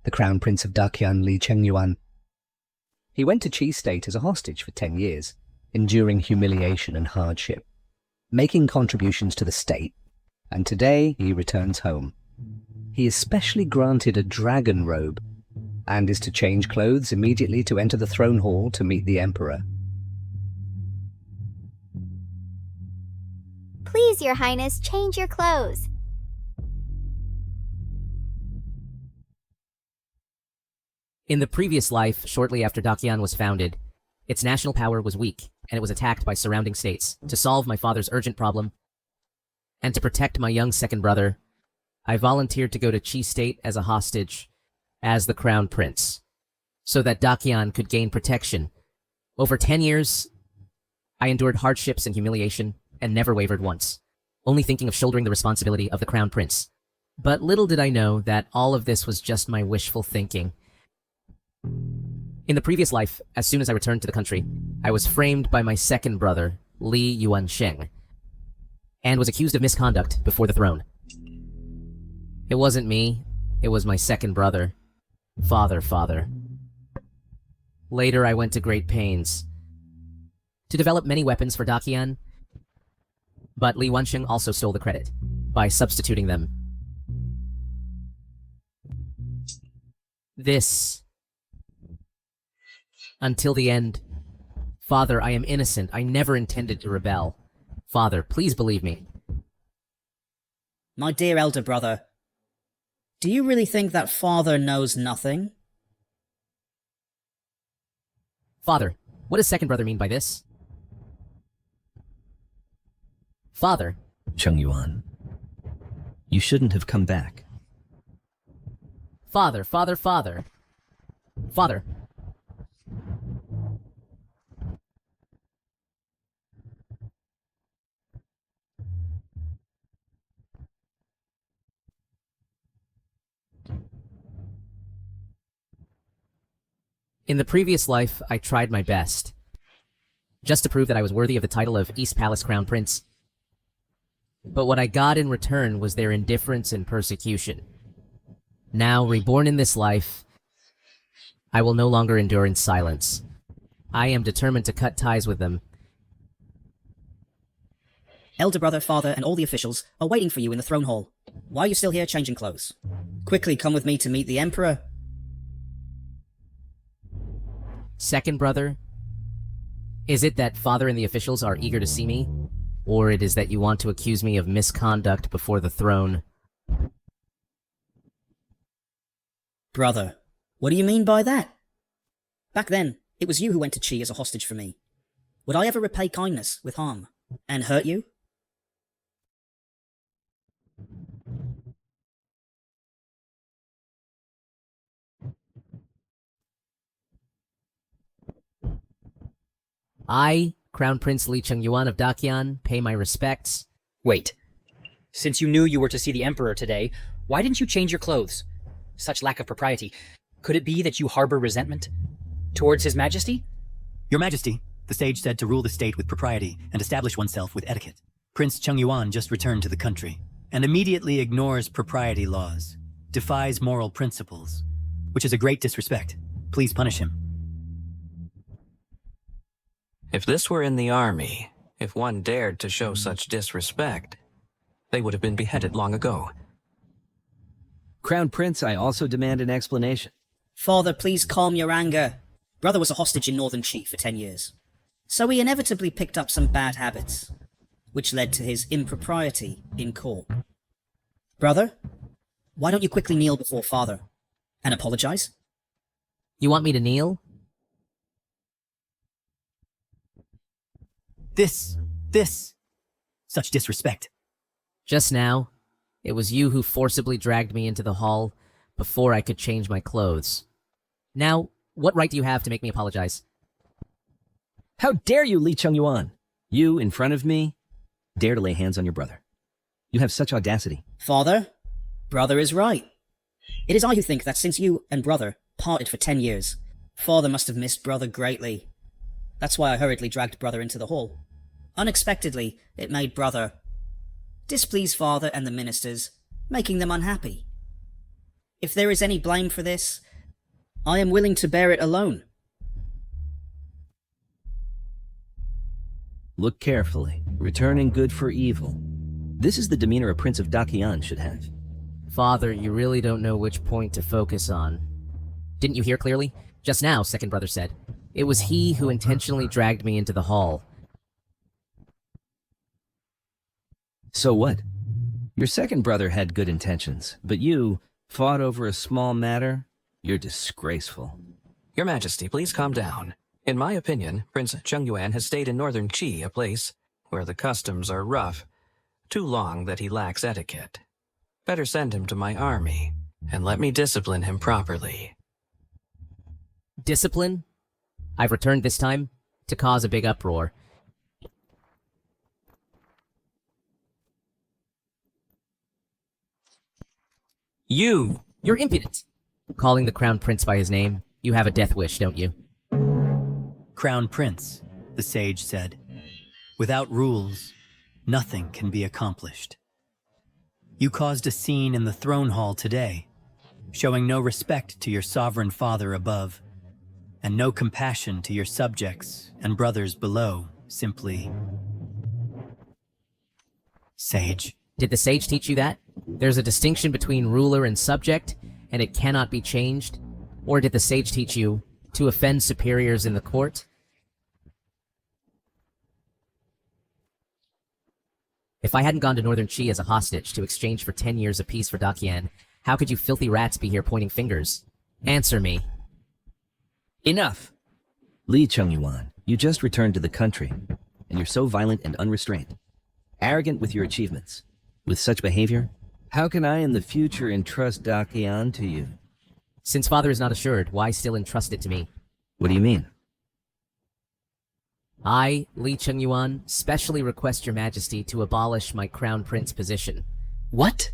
the Crown Prince of Daqian Li Chengyuan. He went to Qi State as a hostage for 10 years, enduring humiliation and hardship, making contributions to the state, and today he returns home. He is specially granted a dragon robe, and is to change clothes immediately to enter the throne hall to meet the Emperor. Please, Your Highness, change your clothes. In the previous life, shortly after Daqian was founded, its national power was weak, and it was attacked by surrounding states. To solve my father's urgent problem, and to protect my young second brother, I volunteered to go to Qi State as a hostage, as the Crown Prince, so that Daqian could gain protection. Over 10 years, I endured hardships and humiliation, and never wavered once, only thinking of shouldering the responsibility of the Crown Prince. But little did I know that all of this was just my wishful thinking. In the previous life, as soon as I returned to the country, I was framed by my second brother, Li Yuansheng, and was accused of misconduct before the throne. It wasn't me, it was my second brother. Father. Later, I went to great pains to develop many weapons for Daqian, but Li Yuansheng also stole the credit by substituting them. This until the end. Father, I am innocent. I never intended to rebel. Father, please believe me. My dear elder brother, do you really think that father knows nothing? Father, what does second brother mean by this? Father. Chengyuan, you shouldn't have come back. Father. In the previous life, I tried my best, just to prove that I was worthy of the title of East Palace Crown Prince. But what I got in return was their indifference and persecution. Now, reborn in this life, I will no longer endure in silence. I am determined to cut ties with them. Elder brother, father, and all the officials are waiting for you in the throne hall. Why are you still here changing clothes? Quickly come with me to meet the Emperor. Second brother, is it that father and the officials are eager to see me? Or it is that you want to accuse me of misconduct before the throne? Brother, what do you mean by that? Back then, it was you who went to Qi as a hostage for me. Would I ever repay kindness with harm and hurt you? I, Crown Prince Li Chengyuan of Daqian, pay my respects. Wait. Since you knew you were to see the Emperor today, why didn't you change your clothes? Such lack of propriety. Could it be that you harbor resentment towards His Majesty? Your Majesty, the sage said to rule the state with propriety and establish oneself with etiquette. Prince Chengyuan just returned to the country and immediately ignores propriety laws, defies moral principles, which is a great disrespect. Please punish him. If this were in the army, if one dared to show such disrespect, they would have been beheaded long ago. Crown Prince, I also demand an explanation. Father, please calm your anger. Brother was a hostage in Northern Qi for 10 years. So he inevitably picked up some bad habits, which led to his impropriety in court. Brother, why don't you quickly kneel before father and apologize? You want me to kneel? Such disrespect. Just now, it was you who forcibly dragged me into the hall before I could change my clothes. Now, what right do you have to make me apologize? How dare you, Li Chengyuan? You, in front of me, dare to lay hands on your brother. You have such audacity. Father, brother is right. It is I who think that since you and brother parted for 10 years, father must have missed brother greatly. That's why I hurriedly dragged brother into the hall. Unexpectedly, it made brother displease father and the ministers, making them unhappy. If there is any blame for this, I am willing to bear it alone. Look carefully. Returning good for evil. This is the demeanor a Prince of Dakian should have. Father, you really don't know which point to focus on. Didn't you hear clearly? Just now, second brother said. It was he who intentionally dragged me into the hall. So what? Your second brother had good intentions, but you fought over a small matter? You're disgraceful. Your Majesty, please calm down. In my opinion, Prince Chungyuan has stayed in northern Qi, a place where the customs are rough, too long that he lacks etiquette. Better send him to my army, and let me discipline him properly. Discipline? I've returned this time to cause a big uproar. You're impudent. Calling the Crown Prince by his name, you have a death wish, don't you? Crown Prince, the sage said. Without rules, nothing can be accomplished. You caused a scene in the throne hall today, showing no respect to your sovereign father above, and no compassion to your subjects and brothers below, simply... Sage. Did the sage teach you that? There's a distinction between ruler and subject, and it cannot be changed? Or did the sage teach you to offend superiors in the court? If I hadn't gone to Northern Qi as a hostage to exchange for 10 years of peace for Dakian, how could you filthy rats be here pointing fingers? Answer me. Enough! Li Chungyuan, you just returned to the country, and you're so violent and unrestrained. Arrogant with your achievements. With such behavior, how can I in the future entrust Dakian to you? Since father is not assured, why still entrust it to me? What do you mean? I, Li Chengyuan, specially request your majesty to abolish my crown prince position. What?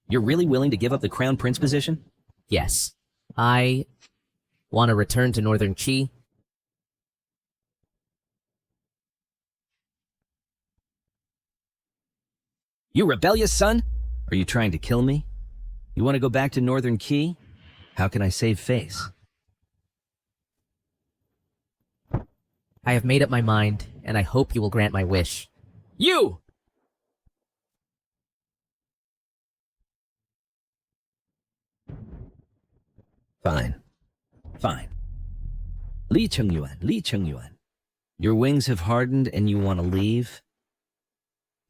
You're really willing to give up the crown prince position? Yes. I want to return to Northern Qi. You rebellious son? Are you trying to kill me? You want to go back to Northern Qi? How can I save face? I have made up my mind, and I hope you will grant my wish. You! Fine. Fine. Li Chengyuan. Your wings have hardened and you want to leave?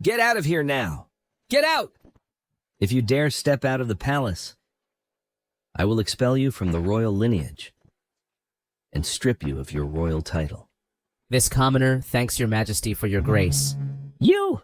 Get out of here now! Get out! If you dare step out of the palace, I will expel you from the royal lineage and strip you of your royal title. This commoner thanks your majesty for your grace. You!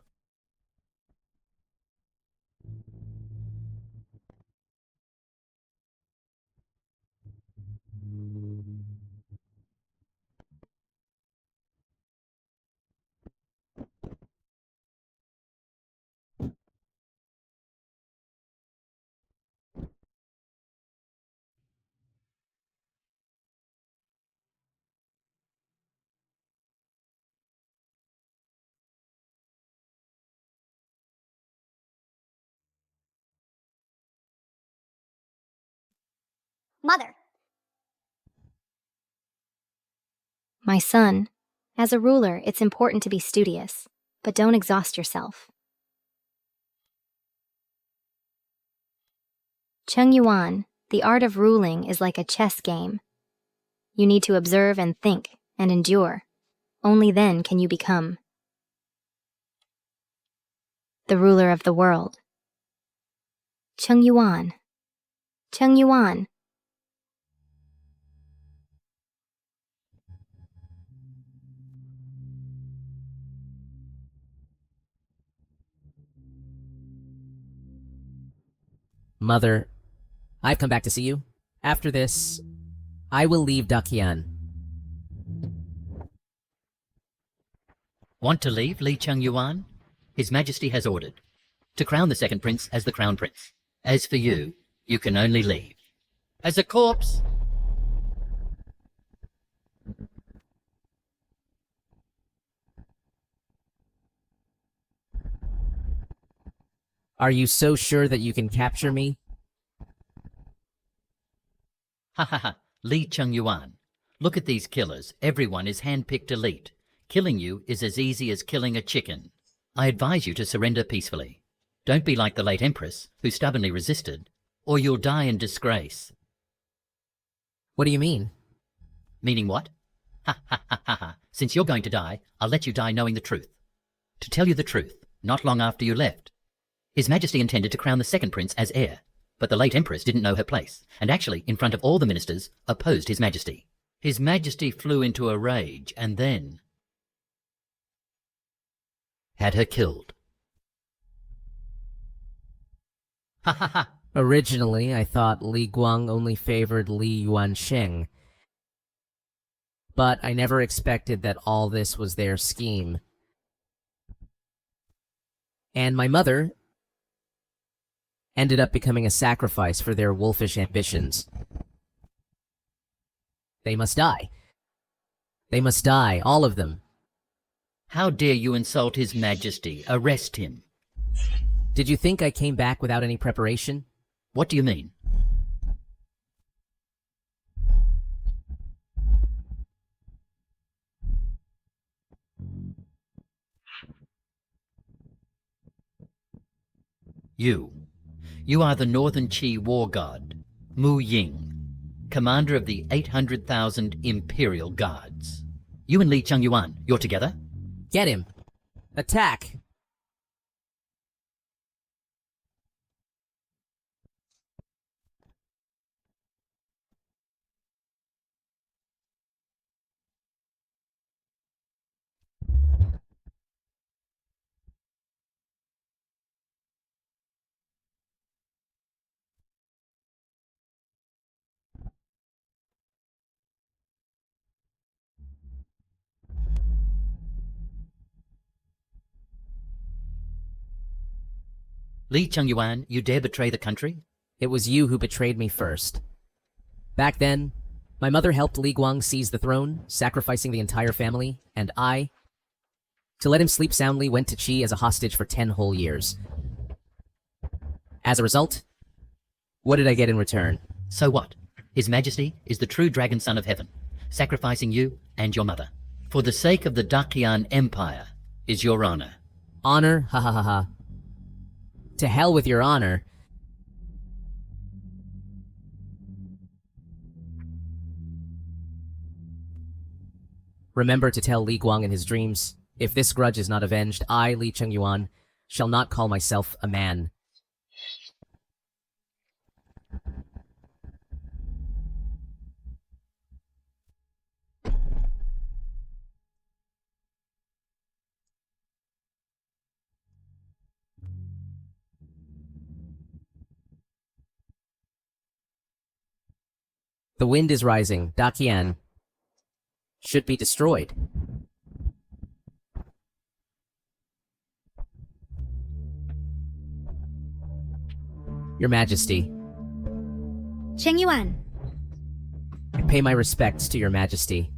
Mother. My son, as a ruler, it's important to be studious, but don't exhaust yourself. Cheng Yuan, the art of ruling is like a chess game. You need to observe and think and endure. Only then can you become the ruler of the world. Cheng Yuan. Cheng Yuan. Mother, I've come back to see you. After this, I will leave Dakian. Want to leave, Li Chengyuan? His Majesty has ordered to crown the second prince as the crown prince. As for you, you can only leave. As a corpse. Are you so sure that you can capture me? Ha ha ha, Li Chengyuan. Look at these killers. Everyone is hand-picked elite. Killing you is as easy as killing a chicken. I advise you to surrender peacefully. Don't be like the late Empress, who stubbornly resisted, or you'll die in disgrace. What do you mean? Meaning what? Ha ha ha ha ha. Since you're going to die, I'll let you die knowing the truth. To tell you the truth, not long after you left, His Majesty intended to crown the second prince as heir, but the late Empress didn't know her place, and actually, in front of all the ministers, opposed His Majesty. His Majesty flew into a rage, and then had her killed. Ha ha ha! Originally, I thought Li Guang only favored Li Yuansheng. But I never expected that all this was their scheme. And my mother ended up becoming a sacrifice for their wolfish ambitions. They must die. They must die, all of them. How dare you insult His Majesty? Arrest him. Did you think I came back without any preparation? What do you mean? You are the Northern Qi war god, Mu Ying, commander of the 800,000 Imperial Guards. You and Li Chengyuan, you're together? Get him! Attack! Li Chengyuan, you dare betray the country? It was you who betrayed me first. Back then, my mother helped Li Guang seize the throne, sacrificing the entire family, and I, to let him sleep soundly, went to Qi as a hostage for 10 whole years. As a result, what did I get in return? So what? His Majesty is the true dragon son of heaven, sacrificing you and your mother. For the sake of the Dakian Empire is your honor. Honor? Ha ha ha ha. To hell with your honor. Remember to tell Li Guang in his dreams, if this grudge is not avenged, I, Li Chengyuan, shall not call myself a man. The wind is rising. Dakian should be destroyed. Your Majesty, Chengyuan, I pay my respects to Your Majesty.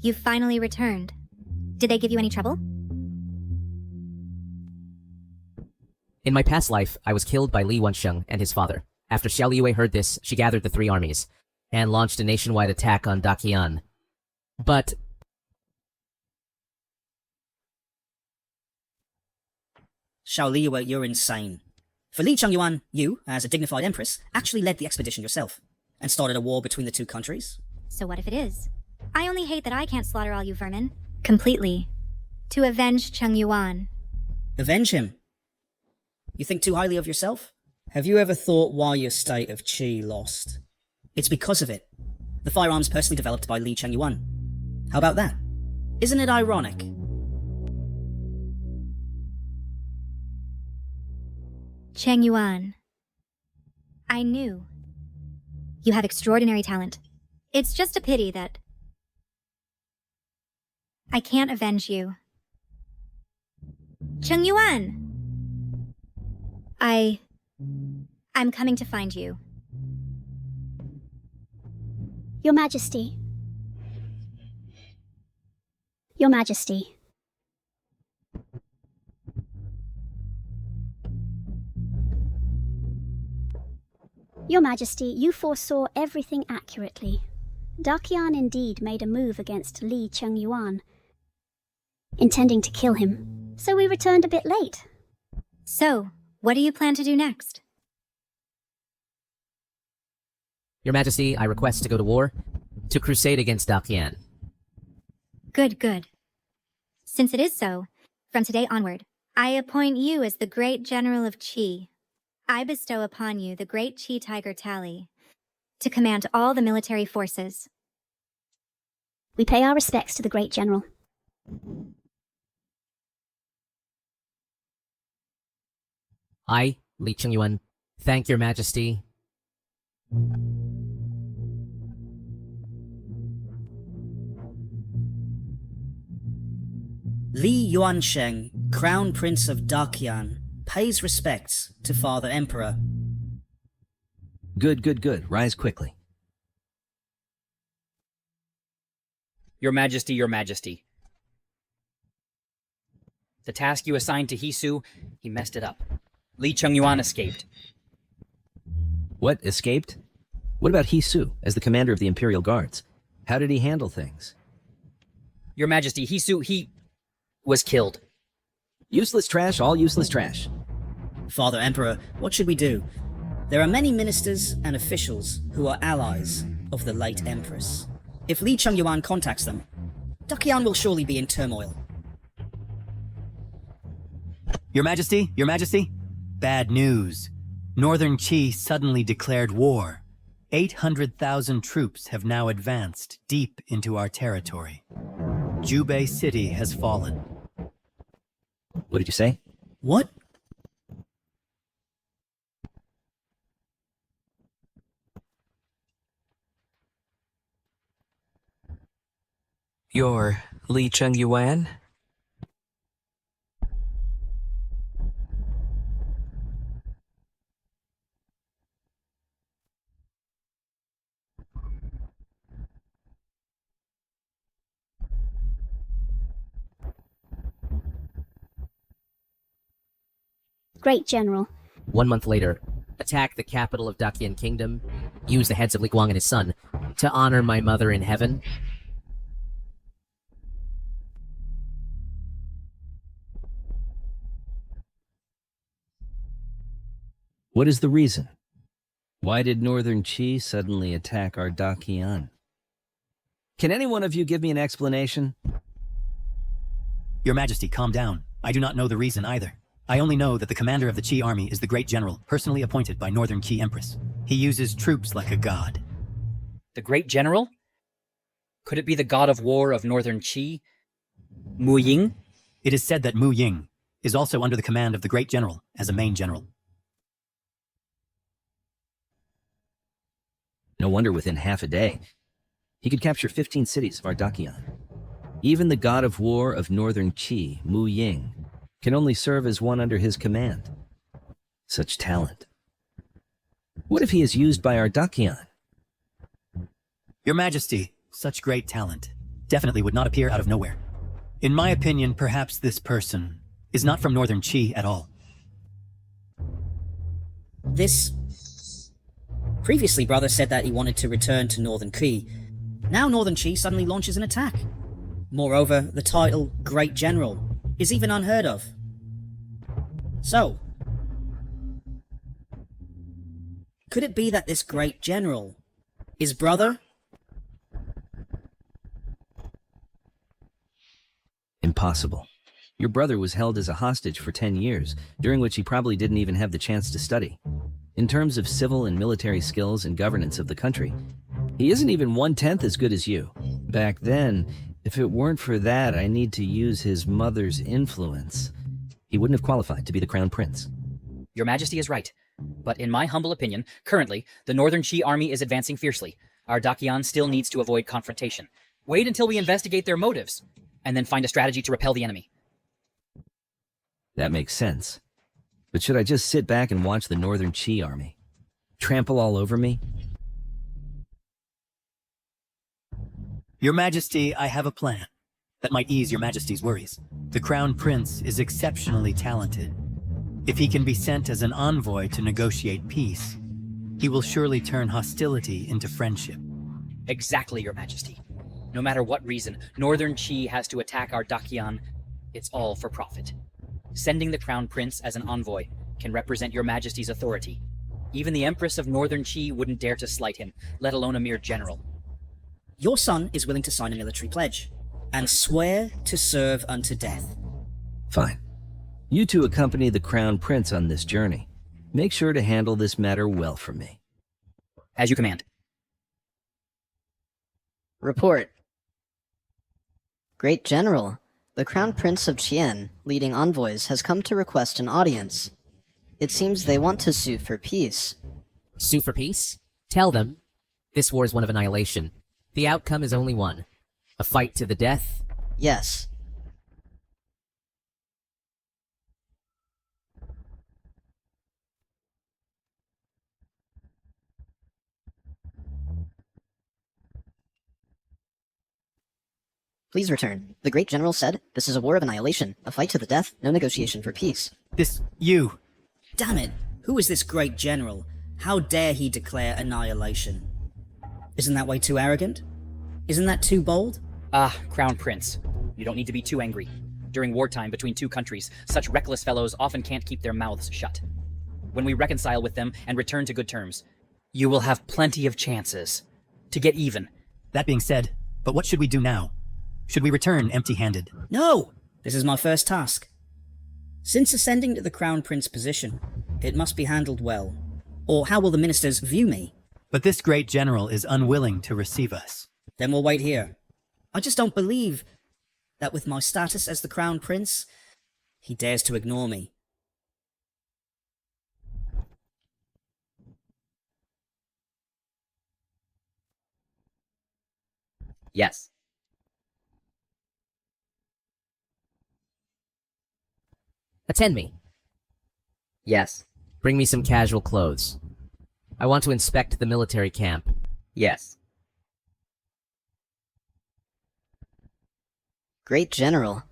you've finally returned. Did they give you any trouble? In my past life, I was killed by Li Wansheng and his father. After Xiao Liyue heard this, she gathered the 3 armies and launched a nationwide attack on Dakian. But Xiao Liyue, you're insane. For Li Chengyuan, you, as a dignified empress, actually led the expedition yourself, and started a war between the 2 countries. So what if it is? I only hate that I can't slaughter all you vermin. Completely. To avenge Chengyuan. Avenge him? You think too highly of yourself? Have you ever thought why your state of Qi lost? It's because of it. The firearms personally developed by Li Chengyuan. How about that? Isn't it ironic? Chengyuan. I knew. You have extraordinary talent. It's just a pity that I can't avenge you. Chengyuan! I'm coming to find you. Your Majesty. Your Majesty. Your Majesty, you foresaw everything accurately. Dakian indeed made a move against Li Chengyuan, intending to kill him, so we returned a bit late. So, what do you plan to do next? Your Majesty, I request to go to war, to crusade against Dakian. Good, good. Since it is so, from today onward, I appoint you as the Great General of Qi. I bestow upon you the Great Qi Tiger Tally, to command all the military forces. We pay our respects to the Great General. I, Li Chengyuan, thank Your Majesty. Li Yuansheng, Crown Prince of Dakian, pays respects to Father Emperor. Good, good, good. Rise quickly. Your Majesty, Your Majesty. The task you assigned to Hisu, he messed it up. Li Chengyuan escaped. What, escaped? What about Hisu, as the commander of the Imperial Guards? How did he handle things? Your Majesty, Hisu, he was killed. Useless trash, all useless trash. Father Emperor, what should we do? There are many ministers and officials who are allies of the late Empress. If Li Chengyuan contacts them, Dakian will surely be in turmoil. Your Majesty, Your Majesty, bad news. Northern Qi suddenly declared war. 800,000 troops have now advanced deep into our territory. Jubei City has fallen. What did you say? What? You're Li Chengyuan? Great General. 1 month later, attack the capital of Dakian Kingdom, use the heads of Li Guang and his son to honor my mother in heaven. What is the reason? Why did Northern Qi suddenly attack our Dakian? Can any one of you give me an explanation? Your Majesty, calm down. I do not know the reason either. I only know that the commander of the Qi army is the Great General, personally appointed by Northern Qi Empress. He uses troops like a god. The Great General? Could it be the god of war of Northern Qi? Mu Ying? It is said that Mu Ying is also under the command of the Great General as a main general. No wonder within half a day, he could capture 15 cities of our Dakian. Even the god of war of Northern Qi, Mu Ying, can only serve as one under his command. Such talent. What if he is used by our Dakian? Your Majesty, such great talent definitely would not appear out of nowhere. In my opinion, perhaps this person is not from Northern Qi at all. Previously, brother said that he wanted to return to Northern Qi. Now Northern Qi suddenly launches an attack. Moreover, the title Great General is even unheard of. So, could it be that this Great General is brother? Impossible. Your brother was held as a hostage for 10 years, during which he probably didn't even have the chance to study. In terms of civil and military skills and governance of the country, he isn't even 1/10 as good as you. Back then, if it weren't for that, I need to use his mother's influence. He wouldn't have qualified to be the crown prince. Your Majesty is right. But in my humble opinion, currently, the Northern Qi army is advancing fiercely. Our Dakian still needs to avoid confrontation. Wait until we investigate their motives, and then find a strategy to repel the enemy. That makes sense. But should I just sit back and watch the Northern Qi army trample all over me? Your Majesty, I have a plan that might ease Your Majesty's worries. The Crown Prince is exceptionally talented. If he can be sent as an envoy to negotiate peace, he will surely turn hostility into friendship. Exactly, Your Majesty. No matter what reason, Northern Qi has to attack our Dakian, it's all for profit. Sending the Crown Prince as an envoy can represent Your Majesty's authority. Even the Empress of Northern Qi wouldn't dare to slight him, let alone a mere general. Your son is willing to sign a military pledge and swear to serve unto death. Fine. You two accompany the Crown Prince on this journey. Make sure to handle this matter well for me. As you command. Report. Great General, the Crown Prince of Qian, leading envoys, has come to request an audience. It seems they want to sue for peace. Sue for peace? Tell them. This war is one of annihilation. The outcome is only one. A fight to the death? Yes. Please return. The Great General said, this is a war of annihilation, a fight to the death, no negotiation for peace. You! Damn it! Who is this great general? How dare he declare annihilation? Isn't that way too arrogant? Isn't that too bold? Crown Prince. You don't need to be too angry. During wartime between two countries, such reckless fellows often can't keep their mouths shut. When we reconcile with them and return to good terms, you will have plenty of chances to get even. That being said, but what should we do now? Should we return empty-handed? No! This is my first task. Since ascending to the Crown Prince position, it must be handled well. Or how will the ministers view me? But this great general is unwilling to receive us. Then we'll wait here. I just don't believe that with my status as the Crown Prince, he dares to ignore me. Yes. Attend me. Yes. Bring me some casual clothes. I want to inspect the military camp. Yes. Great General.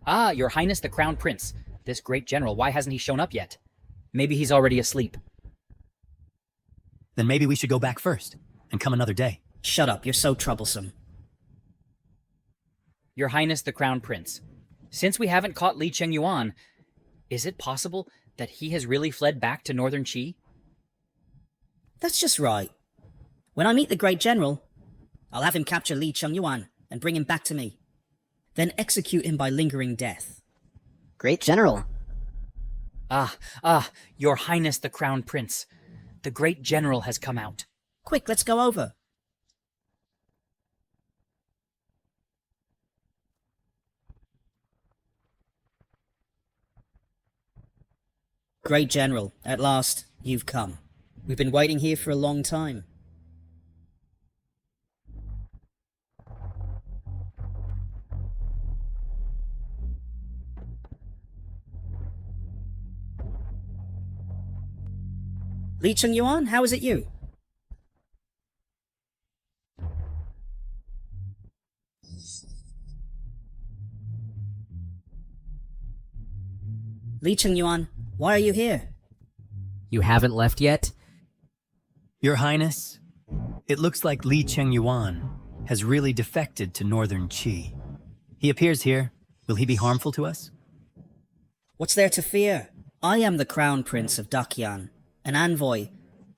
Your Highness the Crown Prince. This great general, why hasn't he shown up yet? Maybe he's already asleep. Then maybe we should go back first, and come another day. Shut up, you're so troublesome. Your Highness the Crown Prince. Since we haven't caught Li Chengyuan, is it possible that he has really fled back to Northern Qi? That's just right. When I meet the great general, I'll have him capture Li Chengyuan and bring him back to me. Then execute him by lingering death. Great General. Your Highness the Crown Prince. The great general has come out. Quick, let's go over. Great General, at last, you've come. We've been waiting here for a long time. Li Chengyuan, how is it you? Li Chengyuan, why are you here? You haven't left yet? Your Highness, it looks like Li Chengyuan has really defected to Northern Qi. He appears here. Will he be harmful to us? What's there to fear? I am the Crown Prince of Dakian, an envoy.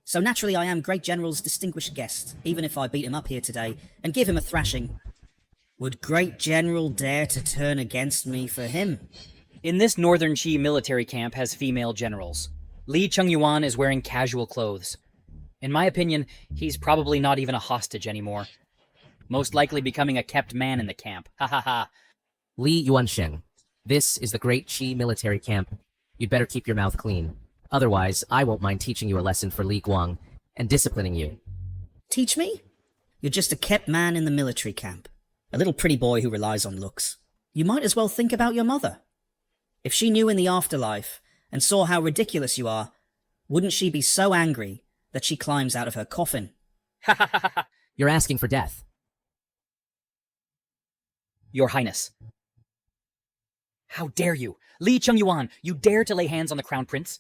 So naturally I am Great General's distinguished guest, even if I beat him up here today and give him a thrashing. Would Great General dare to turn against me for him? In this Northern Qi military camp has female generals. Li Chengyuan is wearing casual clothes. In my opinion, he's probably not even a hostage anymore. Most likely becoming a kept man in the camp. Ha ha ha. Li Yuansheng, this is the Great Qi military camp. You'd better keep your mouth clean. Otherwise, I won't mind teaching you a lesson for Li Guang and disciplining you. Teach me? You're just a kept man in the military camp. A little pretty boy who relies on looks. You might as well think about your mother. If she knew in the afterlife and saw how ridiculous you are, wouldn't she be so angry that she climbs out of her coffin? Ha ha ha ha. You're asking for death. Your Highness. How dare you? Li Chengyuan, you dare to lay hands on the Crown Prince?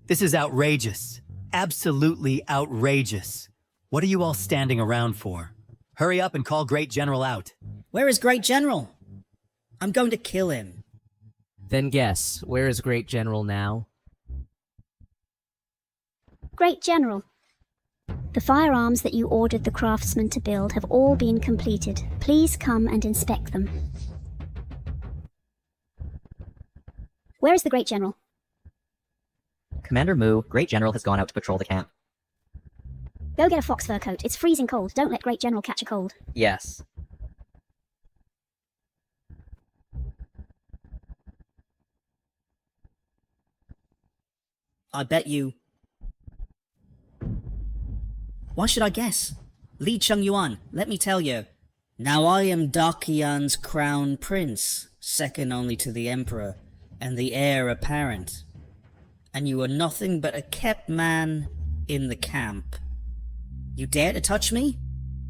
This is outrageous. Absolutely outrageous. What are you all standing around for? Hurry up and call Great General out. Where is Great General? I'm going to kill him. Then guess, where is Great General now? Great General. The firearms that you ordered the craftsmen to build have all been completed. Please come and inspect them. Where is the Great General? Commander Mu, Great General has gone out to patrol the camp. Go get a fox fur coat. It's freezing cold. Don't let Great General catch a cold. Yes. I bet you... Why should I guess? Li Chengyuan, let me tell you. Now I am Dakian's crown prince, second only to the emperor, and the heir apparent. And you are nothing but a kept man in the camp. You dare to touch me?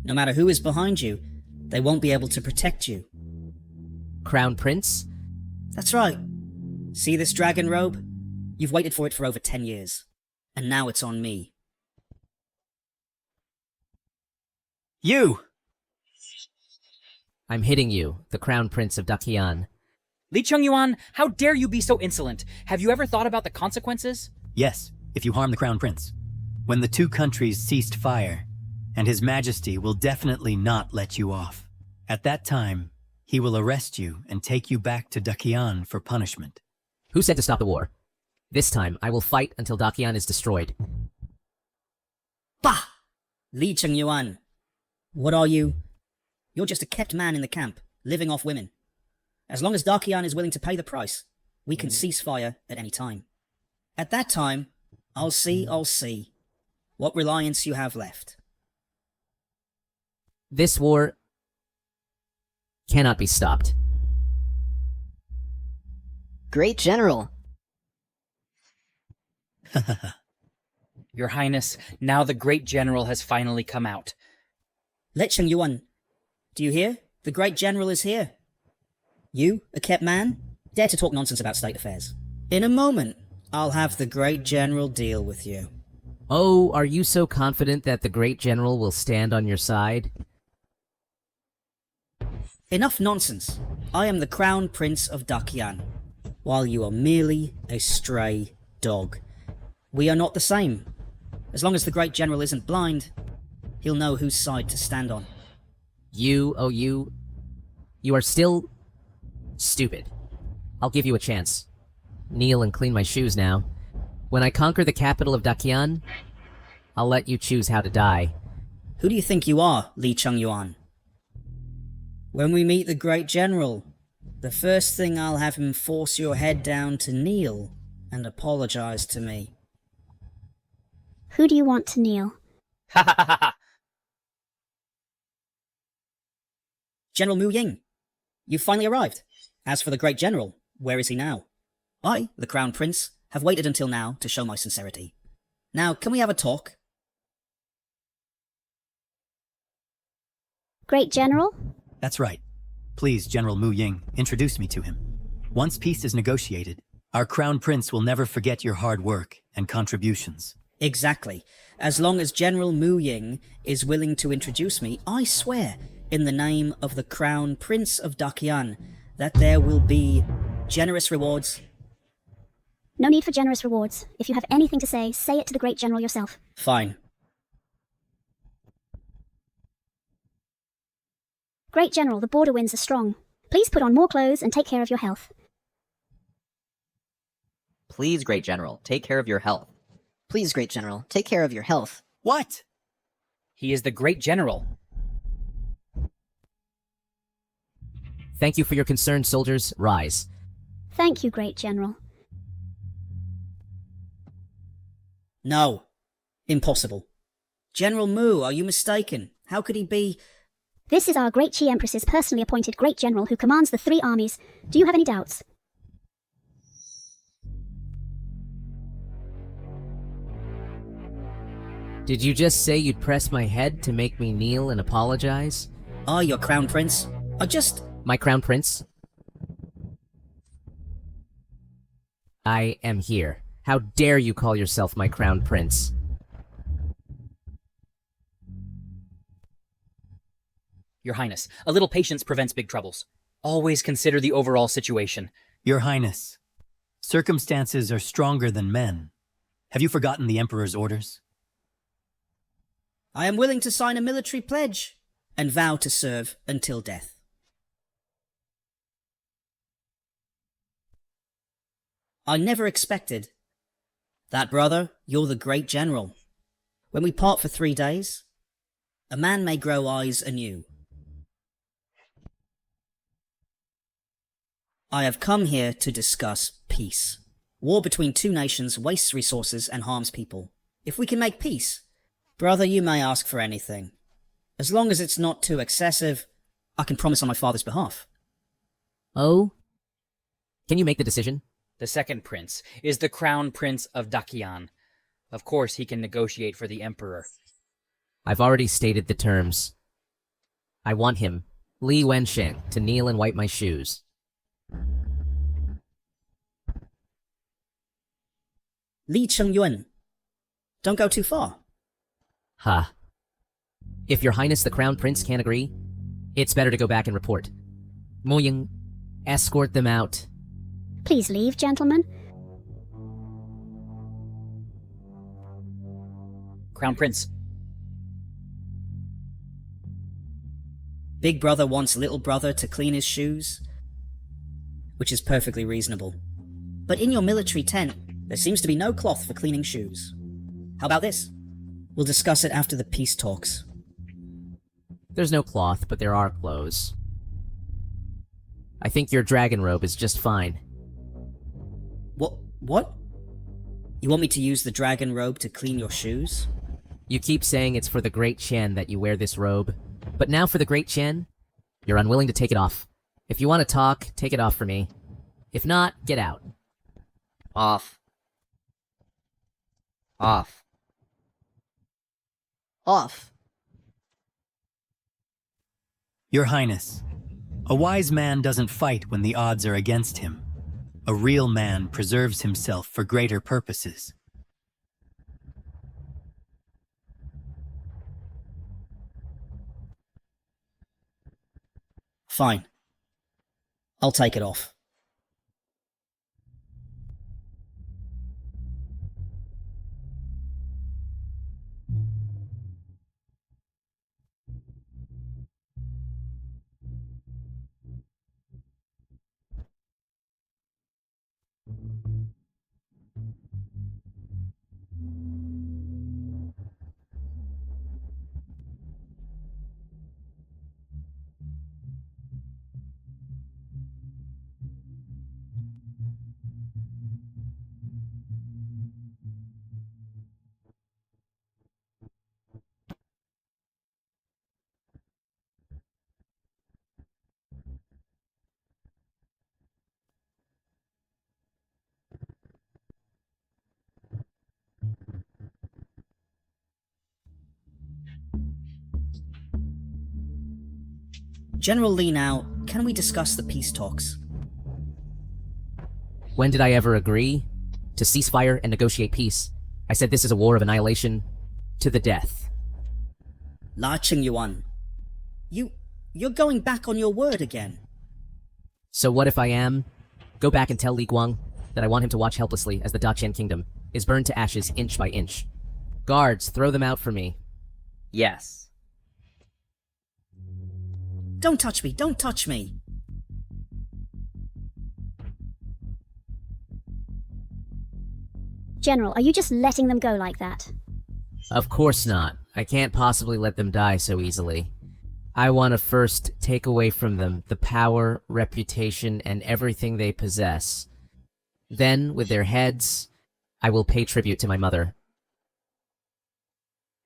No matter who is behind you, they won't be able to protect you. Crown Prince? That's right. See this dragon robe? You've waited for it for over 10 years. And now it's on me. You! I'm hitting you, the Crown Prince of Dakian. Li Chengyuan, how dare you be so insolent? Have you ever thought about the consequences? Yes, if you harm the Crown Prince. When the two countries ceased fire, and His Majesty will definitely not let you off. At that time, he will arrest you and take you back to Dakian for punishment. Who said to stop the war? This time, I will fight until Dakian is destroyed. Bah! Li Chengyuan. What are you? You're just a kept man in the camp, living off women. As long as Dakian is willing to pay the price, we can cease fire at any time. At that time, I'll see what reliance you have left. This war cannot be stopped. Great General. Your Highness, now the Great General has finally come out. Let Chengyuan, do you hear? The Great General is here. You, a kept man, dare to talk nonsense about state affairs. In a moment, I'll have the Great General deal with you. Oh, are you so confident that the Great General will stand on your side? Enough nonsense. I am the Crown Prince of Dakian, while you are merely a stray dog. We are not the same. As long as the Great General isn't blind, he'll know whose side to stand on. You are still stupid. I'll give you a chance. Kneel and clean my shoes now. When I conquer the capital of Dakian, I'll let you choose how to die. Who do you think you are, Li Chengyuan? When we meet the Great General, the first thing I'll have him force your head down to kneel and apologize to me. Who do you want to kneel? Ha ha ha ha! General Mu Ying, you've finally arrived. As for the Great General, where is he now? I, the Crown Prince, have waited until now to show my sincerity. Now, can we have a talk? Great General? That's right. Please, General Mu Ying, introduce me to him. Once peace is negotiated, our Crown Prince will never forget your hard work and contributions. Exactly. As long as General Mu Ying is willing to introduce me, I swear, in the name of the Crown Prince of Dakian, that there will be generous rewards. No need for generous rewards. If you have anything to say it to the Great General yourself. Fine. Great General, the border winds are strong. Please put on more clothes and take care of your health. Please, Great General, take care of your health. Please, Great General, take care of your health. What? He is the Great General. Thank you for your concern, soldiers. Rise. Thank you, Great General. No. Impossible. General Mu, are you mistaken? How could he be... This is our Great Qi Empress's personally appointed Great General who commands the 3 armies. Do you have any doubts? Did you just say you'd press my head to make me kneel and apologize? Ah, your Crown Prince. My Crown Prince? I am here. How dare you call yourself my crown prince? Your Highness, a little patience prevents big troubles. Always consider the overall situation. Your Highness, circumstances are stronger than men. Have you forgotten the Emperor's orders? I am willing to sign a military pledge and vow to serve until death. I never expected that, brother. You're the great general. When we part for 3 days, a man may grow eyes anew. I have come here to discuss peace. War between two nations wastes resources and harms people. If we can make peace, brother, you may ask for anything. As long as it's not too excessive, I can promise on my father's behalf. Oh? Can you make the decision? The second prince is the crown prince of Dakian. Of course he can negotiate for the emperor. I've already stated the terms. I want him, Li Wensheng, to kneel and wipe my shoes. Li Chengyuan, don't go too far. Ha. If your highness the crown prince can't agree, it's better to go back and report. Mo Ying, escort them out. Please leave, gentlemen. Crown prince. Big brother wants little brother to clean his shoes, which is perfectly reasonable. But in your military tent, there seems to be no cloth for cleaning shoes. How about this? We'll discuss it after the peace talks. There's no cloth, but there are clothes. I think your dragon robe is just fine. What? You want me to use the dragon robe to clean your shoes? You keep saying it's for the Great Chen that you wear this robe, but now for the Great Chen, you're unwilling to take it off. If you want to talk, take it off for me. If not, get out. Off. Off. Off. Your Highness, a wise man doesn't fight when the odds are against him. A real man preserves himself for greater purposes. Fine. I'll take it off. General Li now, can we discuss the peace talks? When did I ever agree to ceasefire and negotiate peace? I said this is a war of annihilation to the death. La Qingyuan, you're going back on your word again. So what if I am? Go back and tell Li Guang that I want him to watch helplessly as the Daqian kingdom is burned to ashes inch by inch. Guards, throw them out for me. Yes. Don't touch me, don't touch me. General, are you just letting them go like that? Of course not. I can't possibly let them die so easily. I want to first take away from them the power, reputation, and everything they possess. Then, with their heads, I will pay tribute to my mother.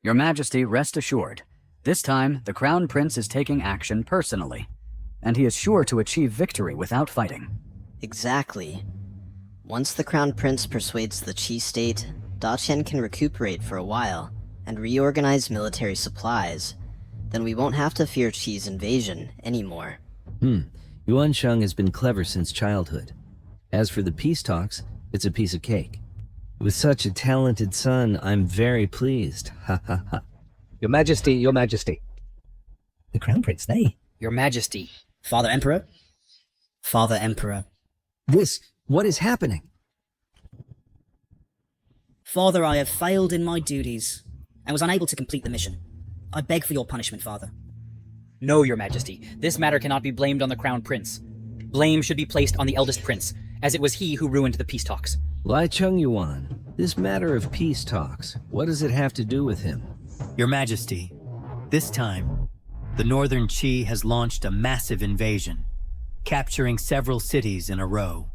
Your Majesty, rest assured. This time, the Crown Prince is taking action personally, and he is sure to achieve victory without fighting. Exactly. Once the Crown Prince persuades the Qi state, Daqian can recuperate for a while, and reorganize military supplies. Then we won't have to fear Qi's invasion anymore. Yuan Sheng has been clever since childhood. As for the peace talks, It's a piece of cake. With such a talented son, I'm very pleased. Ha ha ha. Your Majesty, Your Majesty. The Crown Prince, they. Your Majesty. Father Emperor? Father Emperor. What is happening? Father, I have failed in my duties, and was unable to complete the mission. I beg for your punishment, Father. No, Your Majesty. This matter cannot be blamed on the Crown Prince. Blame should be placed on the eldest prince, as it was he who ruined the peace talks. Li Chengyuan, this matter of peace talks, what does it have to do with him? Your Majesty, this time, the Northern Qi has launched a massive invasion, capturing several cities in a row.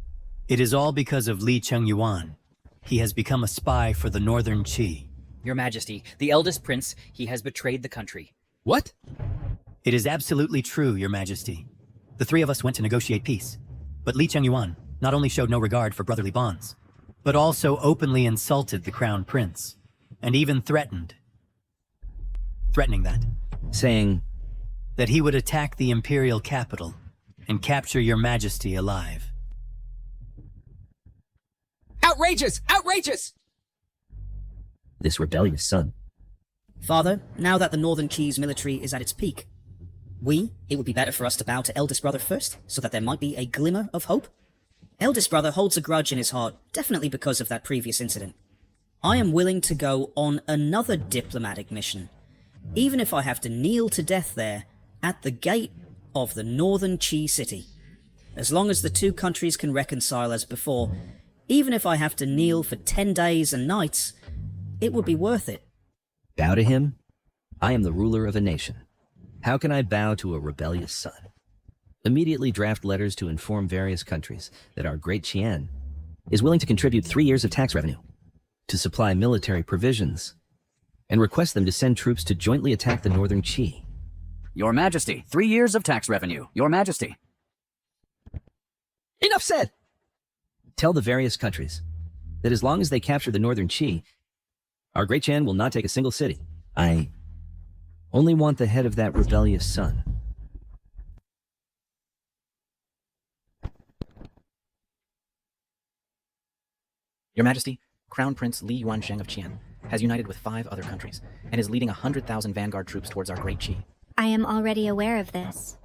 It is all because of Li Chengyuan. He has become a spy for the Northern Qi. Your Majesty, the eldest prince, he has betrayed the country. What? It is absolutely true, Your Majesty. The three of us went to negotiate peace, but Li Chengyuan not only showed no regard for brotherly bonds, but also openly insulted the Crown Prince, and even threatening that. Saying that he would attack the Imperial capital and capture Your Majesty alive. outrageous! Outrageous! This rebellious son. Father, now that the Northern Qi's military is at its peak, it would be better for us to bow to eldest brother first, so that there might be a glimmer of hope. Eldest brother holds a grudge in his heart, definitely because of that previous incident. I am willing to go on another diplomatic mission, even if I have to kneel to death there, at the gate of the Northern Qi city. As long as the two countries can reconcile as before, even if I have to kneel for 10 days and nights, it would be worth it. Bow to him? I am the ruler of a nation. How can I bow to a rebellious son? Immediately draft letters to inform various countries that our great Qian is willing to contribute 3 years of tax revenue to supply military provisions, and request them to send troops to jointly attack the Northern Qi. Your Majesty, 3 years of tax revenue. Your Majesty. Enough said! Tell the various countries that as long as they capture the Northern Qi, our great Qian will not take a single city. I only want the head of that rebellious son. Your Majesty, Crown Prince Li Yuansheng of Qian has united with 5 other countries and is leading 100,000 vanguard troops towards our great Qi. I am already aware of this.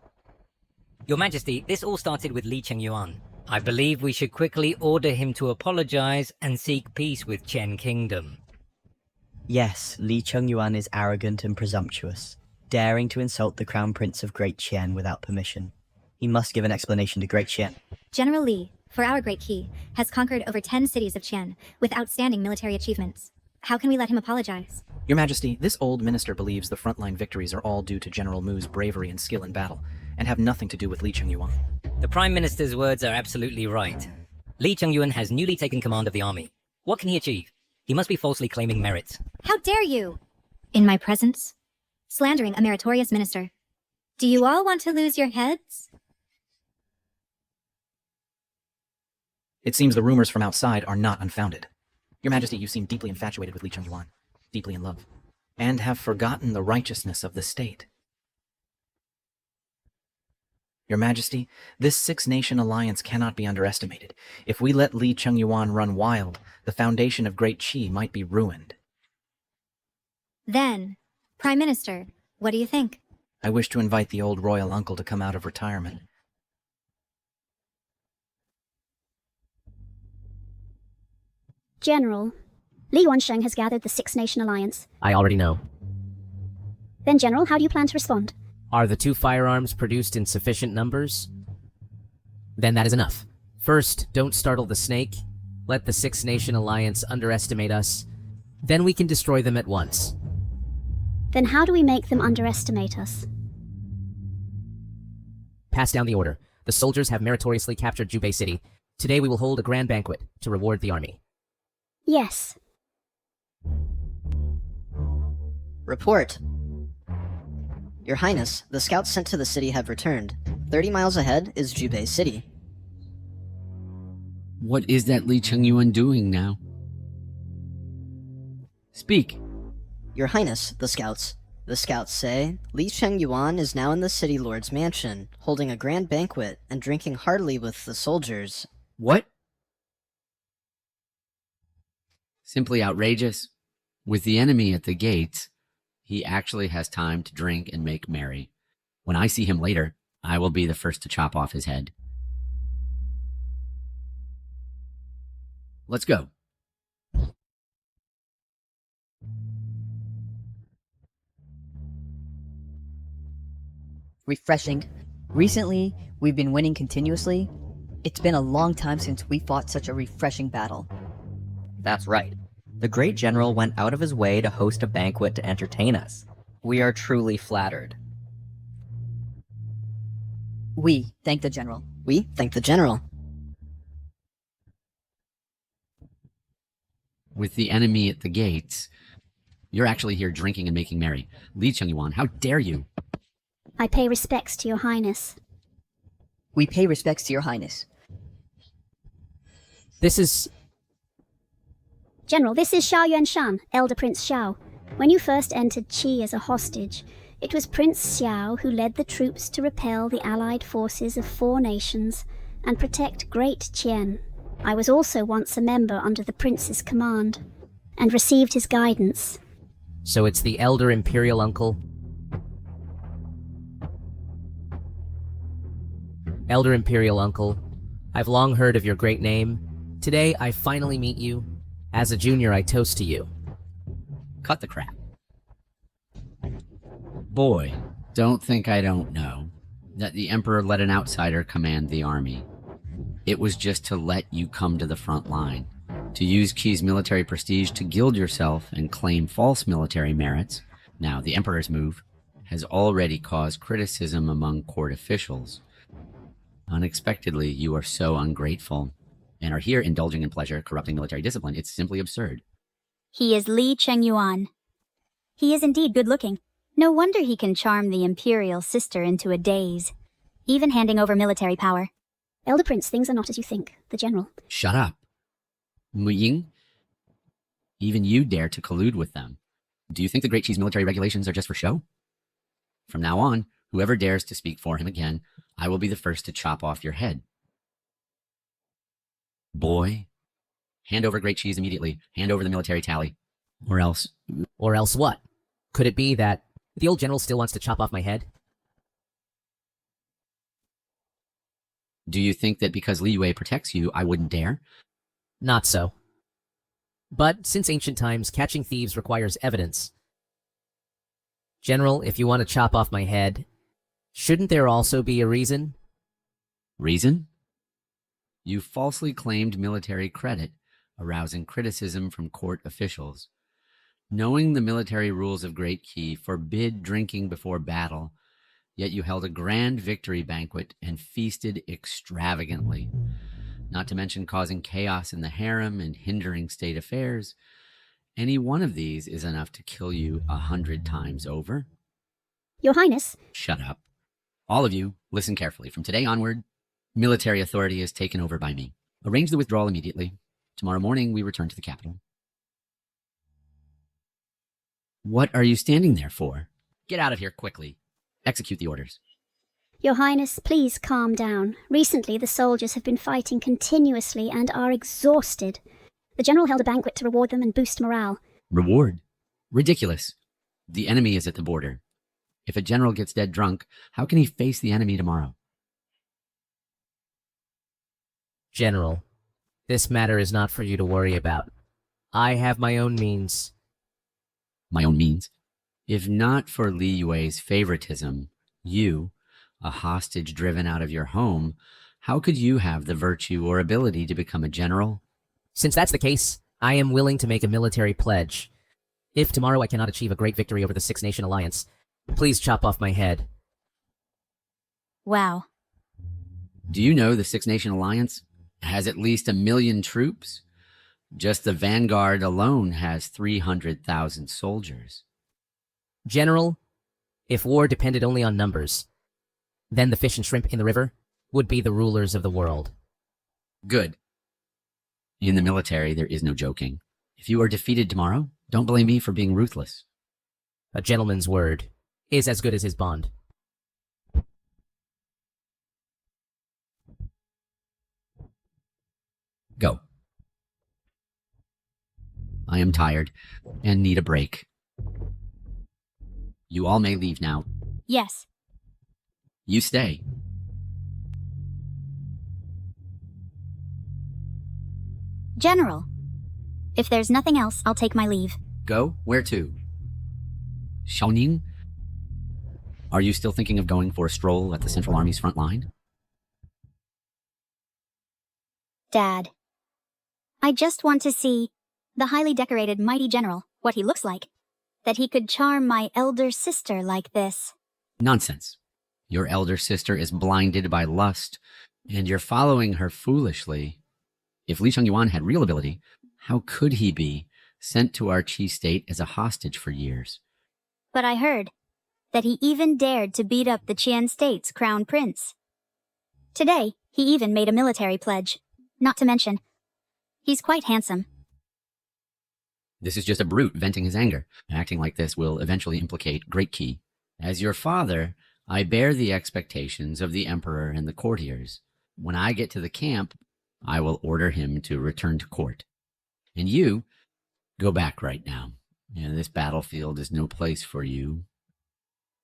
Your Majesty, this all started with Li Chengyuan. I believe we should quickly order him to apologize and seek peace with Chen Kingdom. Yes, Li Chengyuan is arrogant and presumptuous, daring to insult the Crown Prince of Great Qian without permission. He must give an explanation to Great Qian. General Li, for our Great Qi, has conquered over 10 cities of Qian with outstanding military achievements. How can we let him apologize? Your Majesty, this old minister believes the frontline victories are all due to General Mu's bravery and skill in battle, and have nothing to do with Li Chengyuan. The Prime Minister's words are absolutely right. Li Chengyuan has newly taken command of the army. What can he achieve? He must be falsely claiming merit. How dare you! In my presence? Slandering a meritorious minister. Do you all want to lose your heads? It seems the rumors from outside are not unfounded. Your Majesty, you seem deeply infatuated with Li Chengyuan, deeply in love, and have forgotten the righteousness of the state. Your Majesty, this six-nation alliance cannot be underestimated. If we let Li Chengyuan run wild, the foundation of Great Qi might be ruined. Then, Prime Minister, what do you think? I wish to invite the old royal uncle to come out of retirement. General, Li Yuansheng has gathered the Six-Nation Alliance. I already know. Then, General, how do you plan to respond? Are the 2 firearms produced in sufficient numbers? Then that is enough. First, don't startle the snake. Let the Six-Nation Alliance underestimate us. Then we can destroy them at once. Then how do we make them underestimate us? Pass down the order. The soldiers have meritoriously captured Jubei City. Today we will hold a grand banquet to reward the army. Yes. Report. Your Highness, the scouts sent to the city have returned. 30 miles ahead is Jubei City. What is that Li Chengyuan doing now? Speak. Your Highness, the scouts say, Li Chengyuan is now in the city lord's mansion, holding a grand banquet and drinking heartily with the soldiers. What? Simply outrageous. With the enemy at the gates, he actually has time to drink and make merry. When I see him later, I will be the first to chop off his head. Let's go. Refreshing. Recently, we've been winning continuously. It's been a long time since we fought such a refreshing battle. That's right. The great general went out of his way to host a banquet to entertain us. We are truly flattered. We thank the general. We thank the general. With the enemy at the gates, you're actually here drinking and making merry. Li Chengyuan, how dare you? I pay respects to your highness. We pay respects to your highness. This is... General, this is Xiao Yuanshan, Elder Prince Xiao. When you first entered Qi as a hostage, it was Prince Xiao who led the troops to repel the allied forces of 4 nations and protect Great Qian. I was also once a member under the prince's command, and received his guidance. So it's the Elder Imperial Uncle? Elder Imperial Uncle, I've long heard of your great name. Today, I finally meet you. As a junior, I toast to you. Cut the crap. Boy, don't think I don't know that the Emperor let an outsider command the army. It was just to let you come to the front line, to use Qi's military prestige to gild yourself and claim false military merits. Now, the Emperor's move has already caused criticism among court officials. Unexpectedly, you are so ungrateful and are here indulging in pleasure, corrupting military discipline. It's simply absurd. He is Li Chengyuan. He is indeed good-looking. No wonder he can charm the imperial sister into a daze, even handing over military power. Elder Prince, things are not as you think. The general. Shut up. Mu Ying, even you dare to collude with them. Do you think the Great Qi's military regulations are just for show? From now on, whoever dares to speak for him again, I will be the first to chop off your head. Boy, hand over Great Qi's immediately. Hand over the military tally. Or else... Or else what? Could it be that the old general still wants to chop off my head? Do you think that because Li Yue protects you, I wouldn't dare? Not so. But since ancient times, catching thieves requires evidence. General, if you want to chop off my head, shouldn't there also be a reason? Reason? You falsely claimed military credit, arousing criticism from court officials. Knowing the military rules of Great Qi forbid drinking before battle, yet you held a grand victory banquet and feasted extravagantly, not to mention causing chaos in the harem and hindering state affairs. Any one of these is enough to kill you 100 times over. Your Highness. Shut up. All of you, listen carefully. From today onward, military authority is taken over by me. Arrange the withdrawal immediately. Tomorrow morning, we return to the capital. What are you standing there for? Get out of here quickly. Execute the orders. Your Highness, please calm down. Recently, the soldiers have been fighting continuously and are exhausted. The general held a banquet to reward them and boost morale. Reward? Ridiculous. The enemy is at the border. If a general gets dead drunk, how can he face the enemy tomorrow? General, this matter is not for you to worry about. I have my own means. My own means? If not for Li Yue's favoritism, you, a hostage driven out of your home, how could you have the virtue or ability to become a general? Since that's the case, I am willing to make a military pledge. If tomorrow I cannot achieve a great victory over the Six Nation Alliance, please chop off my head. Wow. Do you know the Six Nation Alliance has at least 1 million troops? Just the Vanguard alone has 300,000 soldiers. General, if war depended only on numbers, then the fish and shrimp in the river would be the rulers of the world. Good. In the military, there is no joking. If you are defeated tomorrow, don't blame me for being ruthless. A gentleman's word is as good as his bond. Go. I am tired and need a break. You all may leave now. Yes. You stay. General. If there's nothing else, I'll take my leave. Go? Where to? Xiaoning? Are you still thinking of going for a stroll at the Central Army's front line? Dad. I just want to see the highly decorated mighty general, what he looks like. That he could charm my elder sister like this. Nonsense. Your elder sister is blinded by lust, and you're following her foolishly. If Li Chengyuan had real ability, how could he be sent to our Qi state as a hostage for years? But I heard that he even dared to beat up the Qian state's crown prince. Today, he even made a military pledge. Not to mention, he's quite handsome. This is just a brute venting his anger. Acting like this will eventually implicate Great Qi. As your father, I bear the expectations of the emperor and the courtiers. When I get to the camp, I will order him to return to court. And you, go back right now. This battlefield is no place for you.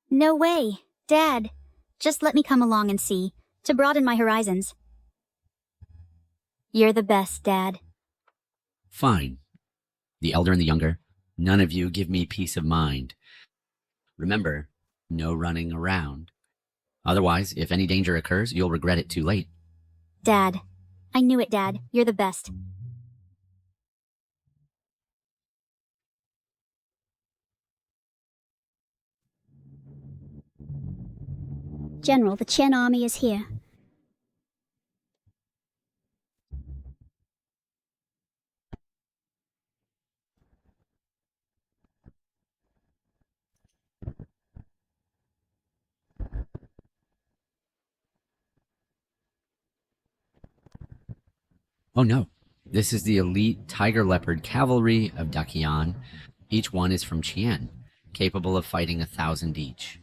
No way, Dad. Just let me come along and see, to broaden my horizons. You're the best, Dad. Fine. The elder and the younger, none of you give me peace of mind. Remember, no running around. Otherwise, if any danger occurs, you'll regret it too late. Dad. I knew it, Dad. You're the best. General, the Qian army is here. Oh no, this is the elite tiger leopard cavalry of Daqian. Each one is from Qian, capable of fighting 1,000 each.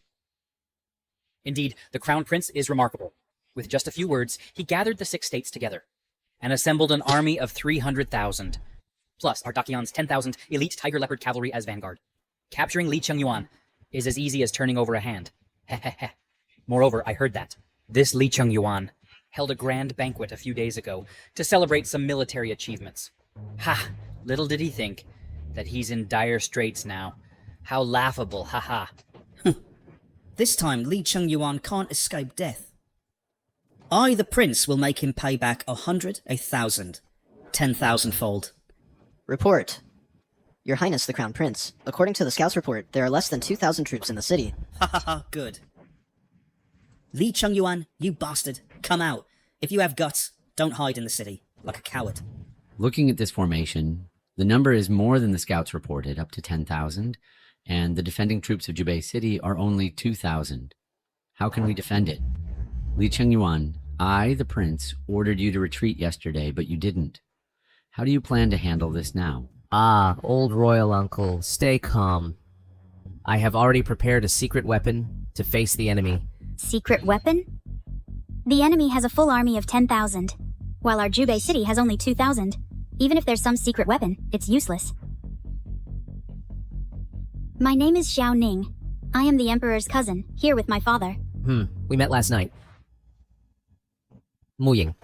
Indeed, the Crown Prince is remarkable. With just a few words, he gathered the 6 states together and assembled an army of 300,000. Plus, our Daqian's 10,000 elite tiger leopard cavalry as vanguard. Capturing Li Chengyuan is as easy as turning over a hand. Heh. Moreover, I heard that this Li Chengyuan held a grand banquet a few days ago to celebrate some military achievements. Ha! Little did he think that he's in dire straits now. How laughable, ha. This time, Li Chengyuan can't escape death. I, the prince, will make him pay back 100, 1,000, 10,000-fold. Report. Your Highness the Crown Prince, according to the Scouts report, there are less than 2,000 troops in the city. Ha, good. Li Chengyuan, you bastard, come out. If you have guts, don't hide in the city, like a coward. Looking at this formation, the number is more than the scouts reported, up to 10,000, and the defending troops of Jubei City are only 2,000. How can we defend it? Li Chengyuan, I, the prince, ordered you to retreat yesterday, but you didn't. How do you plan to handle this now? Ah, old royal uncle, stay calm. I have already prepared a secret weapon to face the enemy. Secret weapon? The enemy has a full army of 10,000, while our Jubei City has only 2,000. Even if there's some secret weapon, it's useless. My name is Xiao Ning. I am the Emperor's cousin, here with my father. We met last night. Mu Ying.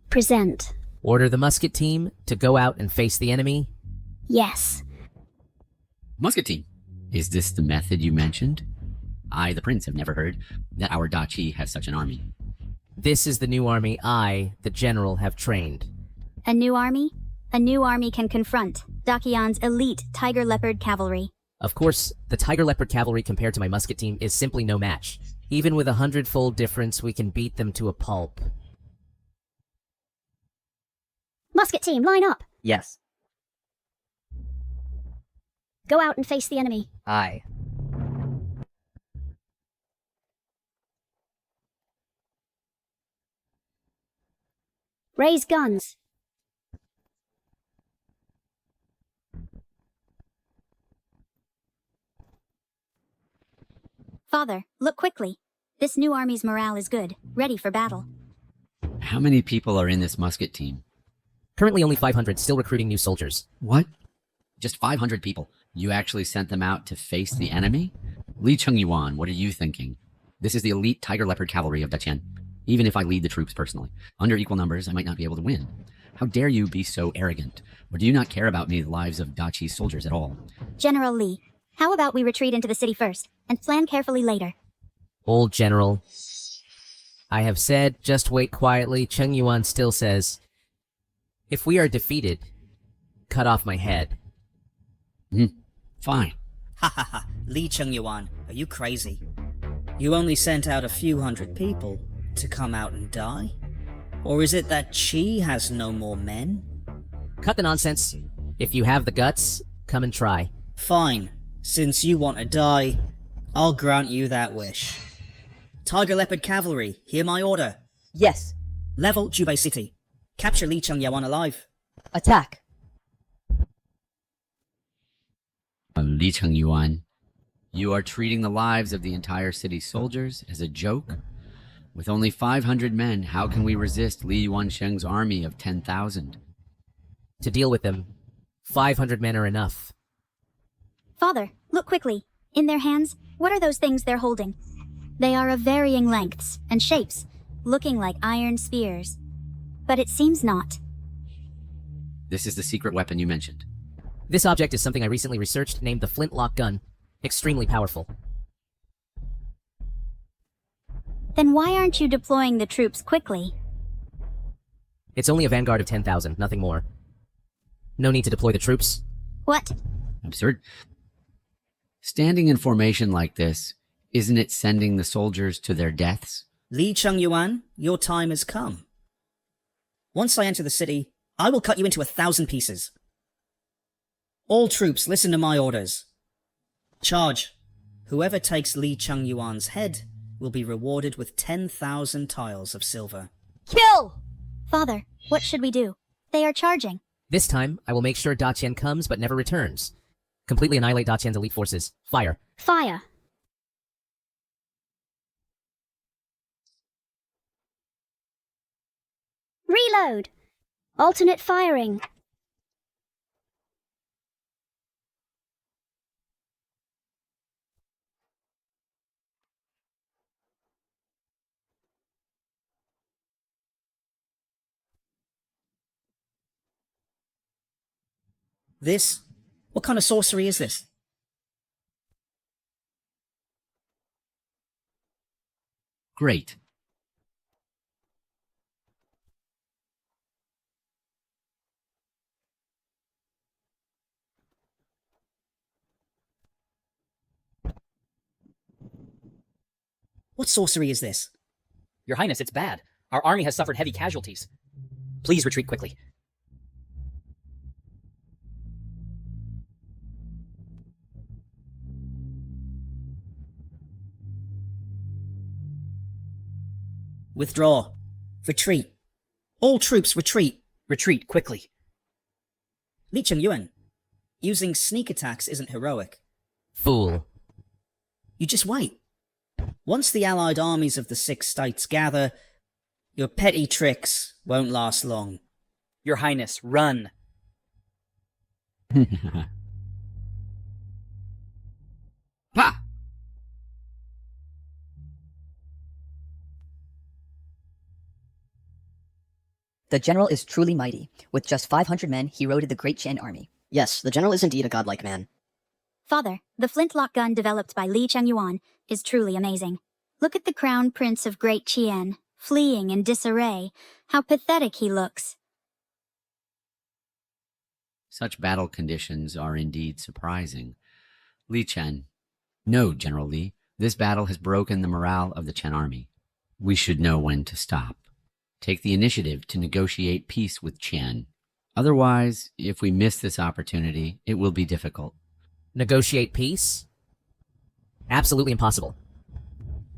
Present. Order the musket team to go out and face the enemy. Yes. Musket team. Is this the method you mentioned? I, the prince, have never heard that our Dachi has such an army. This is the new army I, the general, have trained. A new army? A new army can confront Daqian's elite tiger leopard cavalry. Of course, the tiger leopard cavalry compared to my musket team is simply no match. Even with 100-fold difference, we can beat them to a pulp. Musket team, line up. Yes. Go out and face the enemy. Aye. Raise guns. Father, look quickly. This new army's morale is good, ready for battle. How many people are in this musket team? Currently only 500, still recruiting new soldiers. What? Just 500 people. You actually sent them out to face the enemy? Li Chengyuan, what are you thinking? This is the elite tiger leopard cavalry of Daqian. Even if I lead the troops personally, under equal numbers, I might not be able to win. How dare you be so arrogant? Or do you not care about me, the lives of Daqi's soldiers at all? General Li, how about we retreat into the city first, and plan carefully later? Old General. I have said, just wait quietly. Cheng Yuan still says, if we are defeated, cut off my head. Fine. Ha ha ha, Li Chengyuan, are you crazy? You only sent out a few hundred people to come out and die? Or is it that Qi has no more men? Cut the nonsense. If you have the guts, come and try. Fine. Since you want to die, I'll grant you that wish. Tiger Leopard Cavalry, hear my order. Yes. Level Jubei City. Capture Li Chengyuan alive. Attack. Li Chengyuan, you are treating the lives of the entire city's soldiers as a joke? With only 500 men, how can we resist Li Yuansheng's army of 10,000? To deal with them, 500 men are enough. Father, look quickly. In their hands, what are those things they're holding? They are of varying lengths and shapes, looking like iron spears. But it seems not. This is the secret weapon you mentioned. This object is something I recently researched named the flintlock gun. Extremely powerful. Then why aren't you deploying the troops quickly? It's only a vanguard of 10,000, nothing more. No need to deploy the troops. What? Absurd. Standing in formation like this, isn't it sending the soldiers to their deaths? Li Chengyuan, your time has come. Once I enter the city, I will cut you into 1,000 pieces. All troops, listen to my orders. Charge. Whoever takes Li Chengyuan's head will be rewarded with 10,000 tiles of silver. Kill! Father, what should we do? They are charging. This time, I will make sure Daqian comes but never returns. Completely annihilate Daqian's elite forces. Fire. Fire. Reload. Alternate firing. This? What kind of sorcery is this? Great. What sorcery is this? Your Highness, it's bad. Our army has suffered heavy casualties. Please retreat quickly. Withdraw. Retreat. All troops retreat. Retreat quickly. Li Chengyuan, using sneak attacks isn't heroic. Fool. You just wait. Once the allied armies of the 6 states gather, your petty tricks won't last long. Your Highness, run. Pa! The general is truly mighty. With just 500 men, he routed the Great Qian army. Yes, the general is indeed a godlike man. Father, the flintlock gun developed by Li Chengyuan is truly amazing. Look at the crown prince of Great Qian, fleeing in disarray. How pathetic he looks. Such battle conditions are indeed surprising. Li Chen. No, General Li. This battle has broken the morale of the Chen army. We should know when to stop. Take the initiative to negotiate peace with Qian. Otherwise, if we miss this opportunity, it will be difficult. Negotiate peace? Absolutely impossible.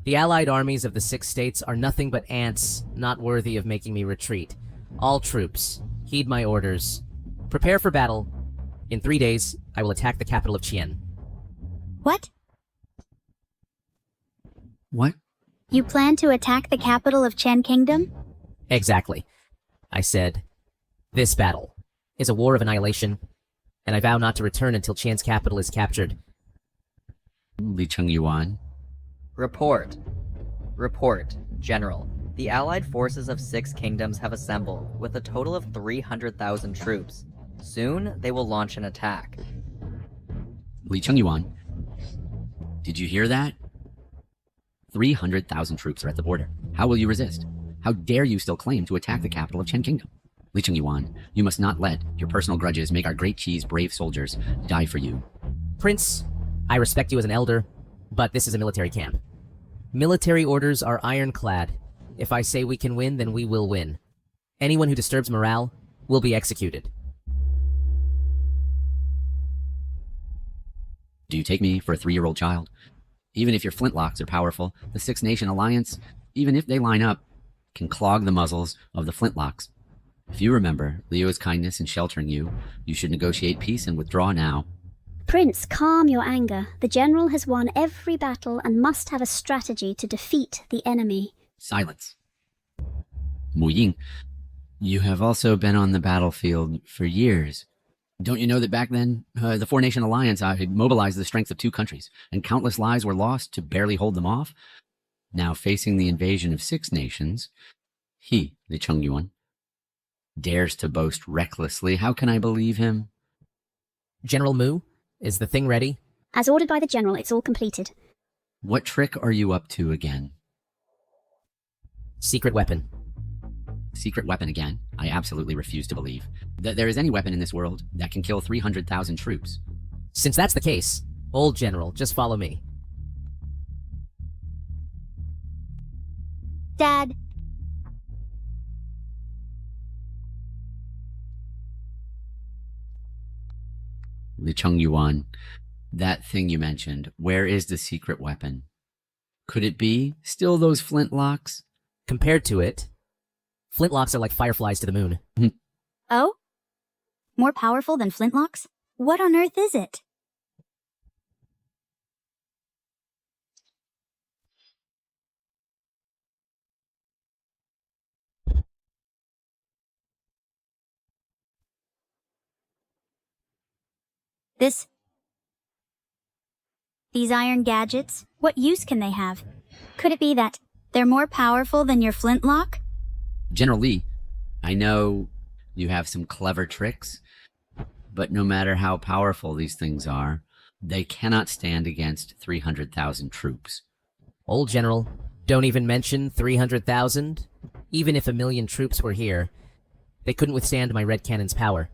The allied armies of the 6 states are nothing but ants, not worthy of making me retreat. All troops, heed my orders. Prepare for battle. In 3 days, I will attack the capital of Qian. What? What? You plan to attack the capital of Qian Kingdom? Exactly. I said, this battle is a war of annihilation, and I vow not to return until Qian's capital is captured. Li Chengyuan. Report. Report, General. The allied forces of 6 kingdoms have assembled, with a total of 300,000 troops. Soon, they will launch an attack. Li Chengyuan. Did you hear that? 300,000 troops are at the border. How will you resist? How dare you still claim to attack the capital of Chen Kingdom? Li Chengyuan, you must not let your personal grudges make our great Qi's brave soldiers die for you. Prince, I respect you as an elder, but this is a military camp. Military orders are ironclad. If I say we can win, then we will win. Anyone who disturbs morale will be executed. Do you take me for a 3-year-old child? Even if your flintlocks are powerful, the Six Nation Alliance, even if they line up, can clog the muzzles of the flintlocks. If you remember Leo's kindness in sheltering you, you should negotiate peace and withdraw now. Prince, calm your anger. The general has won every battle and must have a strategy to defeat the enemy. Silence. Mu Ying, you have also been on the battlefield for years. Don't you know that back then, the 4-Nation Alliance mobilized the strength of 2 countries, and countless lives were lost to barely hold them off? Now facing the invasion of 6 nations, he, the Chengyuan, dares to boast recklessly. How can I believe him? General Mu, is the thing ready? As ordered by the general, it's all completed. What trick are you up to again? Secret weapon. Secret weapon again? I absolutely refuse to believe that there is any weapon in this world that can kill 300,000 troops. Since that's the case, old general, just follow me. Dad. Li Chengyuan, that thing you mentioned, where is the secret weapon? Could it be still those flintlocks? Compared to it, flintlocks are like fireflies to the moon. Oh? More powerful than flintlocks? What on earth is it? These iron gadgets, what use can they have? Could it be that they're more powerful than your flintlock? General Li, I know you have some clever tricks, but no matter how powerful these things are, they cannot stand against 300,000 troops. Old general, don't even mention 300,000. Even if 1,000,000 troops were here, they couldn't withstand my red cannon's power.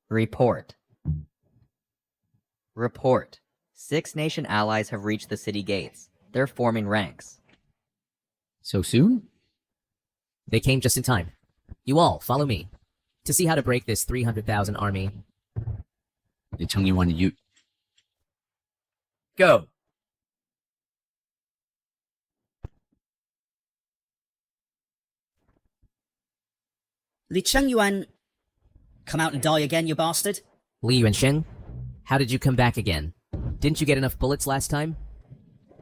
Report. Report. 6 nation allies have reached the city gates. They're forming ranks. So soon? They came just in time. You all, follow me. To see how to break this 300,000 army. Li Chengyuan, you... Go! Li Chengyuan, come out and die again, you bastard. Li Yuansheng, how did you come back again? Didn't you get enough bullets last time?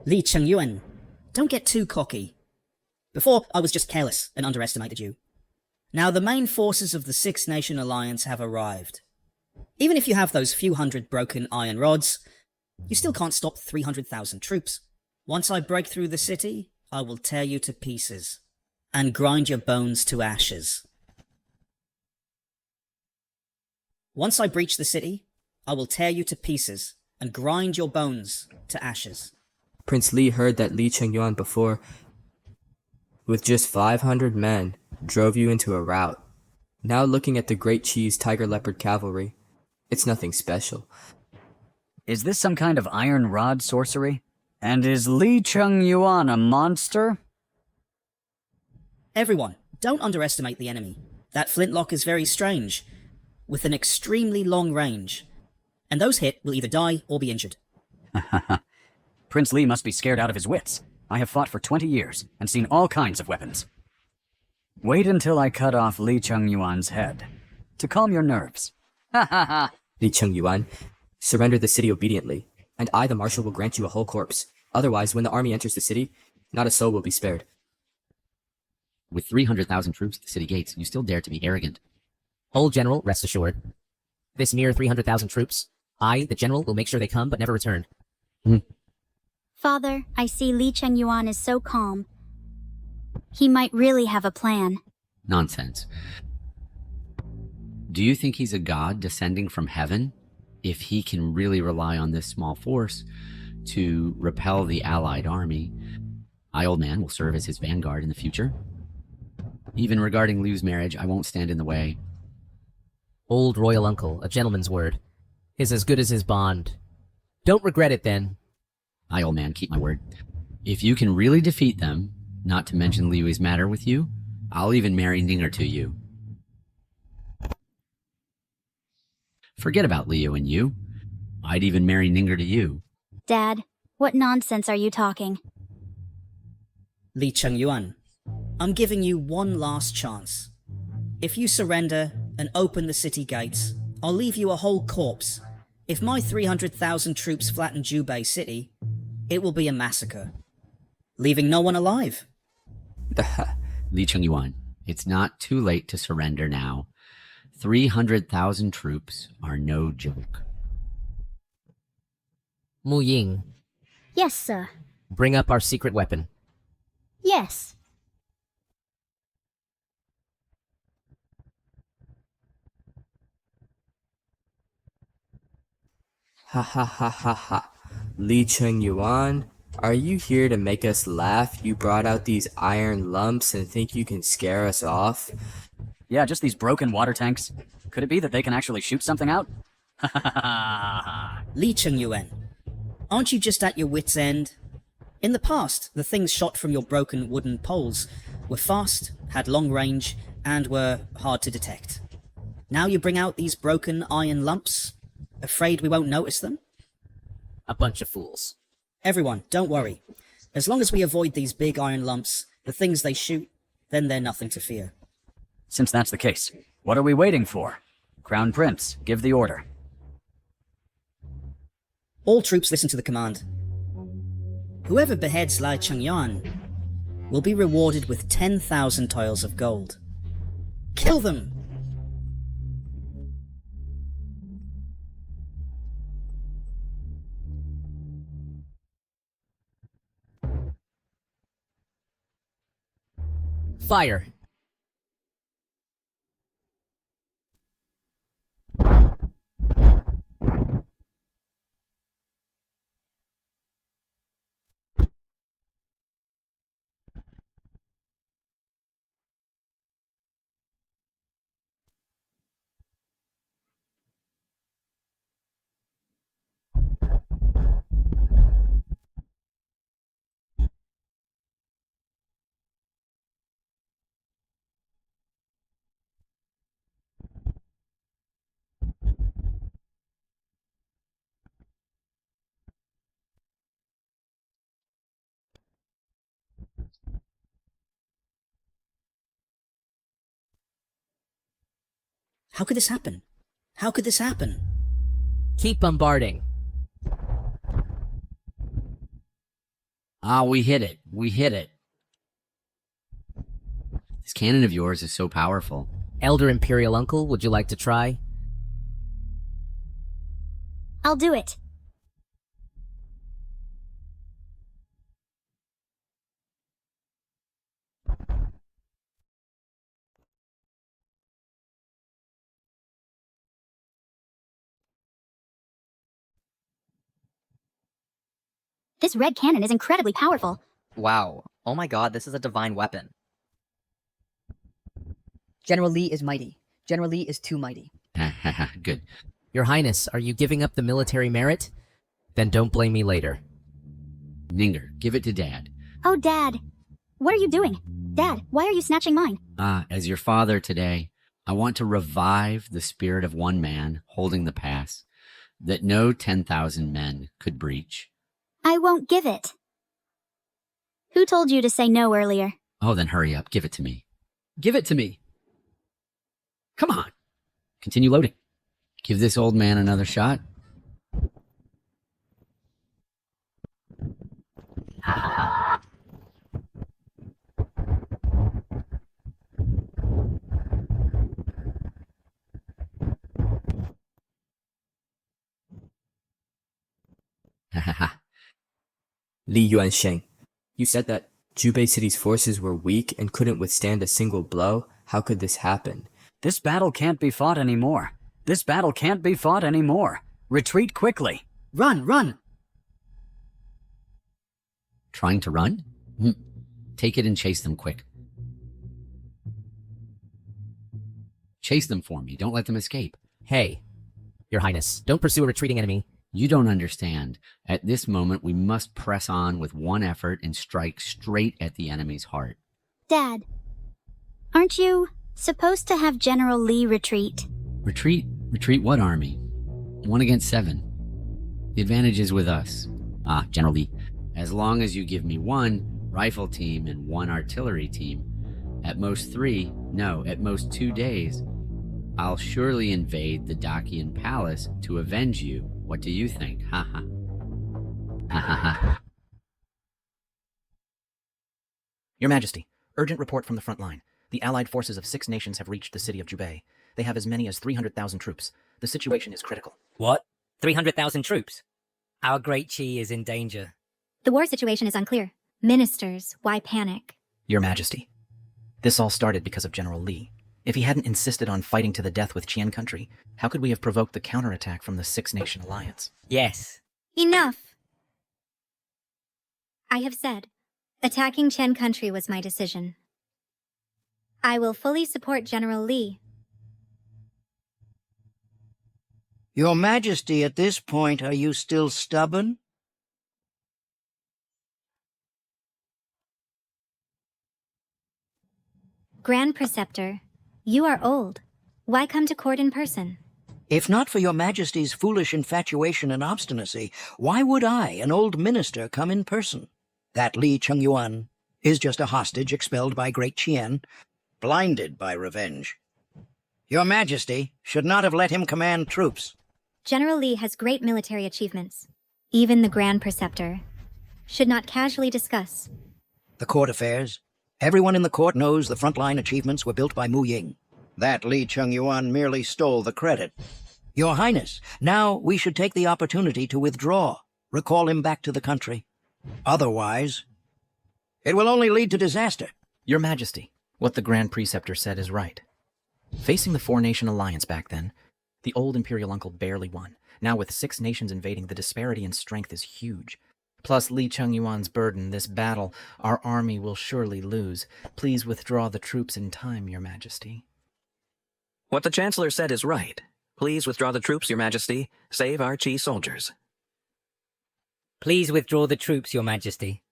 Li Chengyuan, don't get too cocky. Before, I was just careless and underestimated you. Now the main forces of the 6 Nation Alliance have arrived. Even if you have those few hundred broken iron rods, you still can't stop 300,000 troops. Once I break through the city, I will tear you to pieces and grind your bones to ashes. Once I breach the city, I will tear you to pieces and grind your bones to ashes. Prince Li heard that Li Chengyuan before, with just 500 men, drove you into a rout. Now looking at the Great Qi's Tiger Leopard cavalry, it's nothing special. Is this some kind of iron rod sorcery? And is Li Chengyuan a monster? Everyone, don't underestimate the enemy. That flintlock is very strange, with an extremely long range, and those hit will either die or be injured. Prince Li must be scared out of his wits. I have fought for 20 years and seen all kinds of weapons. Wait until I cut off Li Chengyuan's head, to calm your nerves. Ha ha ha! Li Chengyuan, surrender the city obediently, and I, the marshal, will grant you a whole corpse. Otherwise, when the army enters the city, not a soul will be spared. With 300,000 troops at the city gates, you still dare to be arrogant. Old general, rest assured. This mere 300,000 troops. I, the general, will make sure they come but never return. Father, I see Li Chengyuan is so calm. He might really have a plan. Nonsense. Do you think he's a god descending from heaven? If he can really rely on this small force to repel the allied army, I, old man, will serve as his vanguard in the future. Even regarding Liu's marriage, I won't stand in the way. Old royal uncle, a gentleman's word, is as good as his bond. Don't regret it then. I, old man, keep my word. If you can really defeat them, not to mention Liu's matter with you, I'll even marry Ninger to you. Forget about Liu and you. I'd even marry Ninger to you. Dad, what nonsense are you talking? Li Chengyuan, I'm giving you one last chance. If you surrender and open the city gates, I'll leave you a whole corpse. If my 300,000 troops flatten Jubei City, it will be a massacre, leaving no one alive. Li Chengyuan, it's not too late to surrender now. 300,000 troops are no joke. Mu Ying, Yes, sir. bring up our secret weapon. Yes. Ha ha ha ha ha. Li Chengyuan, are you here to make us laugh? You brought out these iron lumps and think you can scare us off? Yeah, just these broken water tanks. Could it be that they can actually shoot something out? Li Chengyuan, aren't you just at your wit's end? In the past, the things shot from your broken wooden poles were fast, had long range, and were hard to detect. Now you bring out these broken iron lumps? Afraid we won't notice them? A bunch of fools. Everyone, don't worry. As long as we avoid these big iron lumps, the things they shoot, then they're nothing to fear. Since that's the case, what are we waiting for? Crown Prince, give the order. All troops listen to the command. Whoever beheads Li Chengyuan will be rewarded with 10,000 tiles of gold. Kill them! Fire! How could this happen? How could this happen? Keep bombarding. Ah, we hit it. We hit it. This cannon of yours is so powerful. Elder Imperial Uncle, would you like to try? I'll do it. This red cannon is incredibly powerful. Wow. Oh my god, this is a divine weapon. General Li is mighty. General Li is too mighty. Good. Your Highness, are you giving up the military merit? Then don't blame me later. Ninger, give it to Dad. Oh, Dad. What are you doing? Dad, why are you snatching mine? As your father today, I want to revive the spirit of one man holding the pass that no 10,000 men could breach. I won't give it. Who told you to say no earlier? Oh, then hurry up. Give it to me. Give it to me. Come on. Continue loading. Give this old man another shot. Li Yuansheng, you said that Jubei City's forces were weak and couldn't withstand a single blow. How could this happen? This battle can't be fought anymore. This battle can't be fought anymore. Retreat quickly. Run, run! Trying to run? Take it and chase them quick. Chase them for me. Don't let them escape. Hey, Your Highness, don't pursue a retreating enemy. You don't understand. At this moment, we must press on with one effort and strike straight at the enemy's heart. Dad, aren't you supposed to have General Li retreat? Retreat? Retreat what army? 1 against 7. The advantage is with us. General Li. As long as you give me 1 rifle team and 1 artillery team, at most 3, no, at most 2 days, I'll surely invade the Dacian palace to avenge you. What do you think? Ha ha. Ha ha ha. Your Majesty, urgent report from the front line. The allied forces of 6 nations have reached the city of Jubei. They have as many as 300,000 troops. The situation is critical. What? 300,000 troops? Our great Qi is in danger. The war situation is unclear. Ministers, why panic? Your Majesty, this all started because of General Li. If he hadn't insisted on fighting to the death with Qian country, how could we have provoked the counterattack from the 6-nation alliance? Yes. Enough! I have said, attacking Qian country was my decision. I will fully support General Li. Your Majesty, at this point, are you still stubborn? Grand Preceptor, you are old. Why come to court in person? If not for your Majesty's foolish infatuation and obstinacy, why would I, an old minister, come in person? That Li Chengyuan is just a hostage expelled by Great Qian, blinded by revenge. Your Majesty should not have let him command troops. General Li has great military achievements. Even the Grand Preceptor should not casually discuss. The court affairs. Everyone in the court knows the frontline achievements were built by Mu Ying. That Li Chengyuan merely stole the credit. Your Highness, now we should take the opportunity to withdraw, recall him back to the country. Otherwise, it will only lead to disaster. Your Majesty, what the Grand Preceptor said is right. Facing the 4-nation alliance back then, the old imperial uncle barely won. Now with 6 nations invading, the disparity in strength is huge. Plus Li Chengyuan's burden, this battle, our army will surely lose. Please withdraw the troops in time, Your Majesty. What the Chancellor said is right. Please withdraw the troops, Your Majesty. Save our Qi soldiers. Please withdraw the troops, Your Majesty.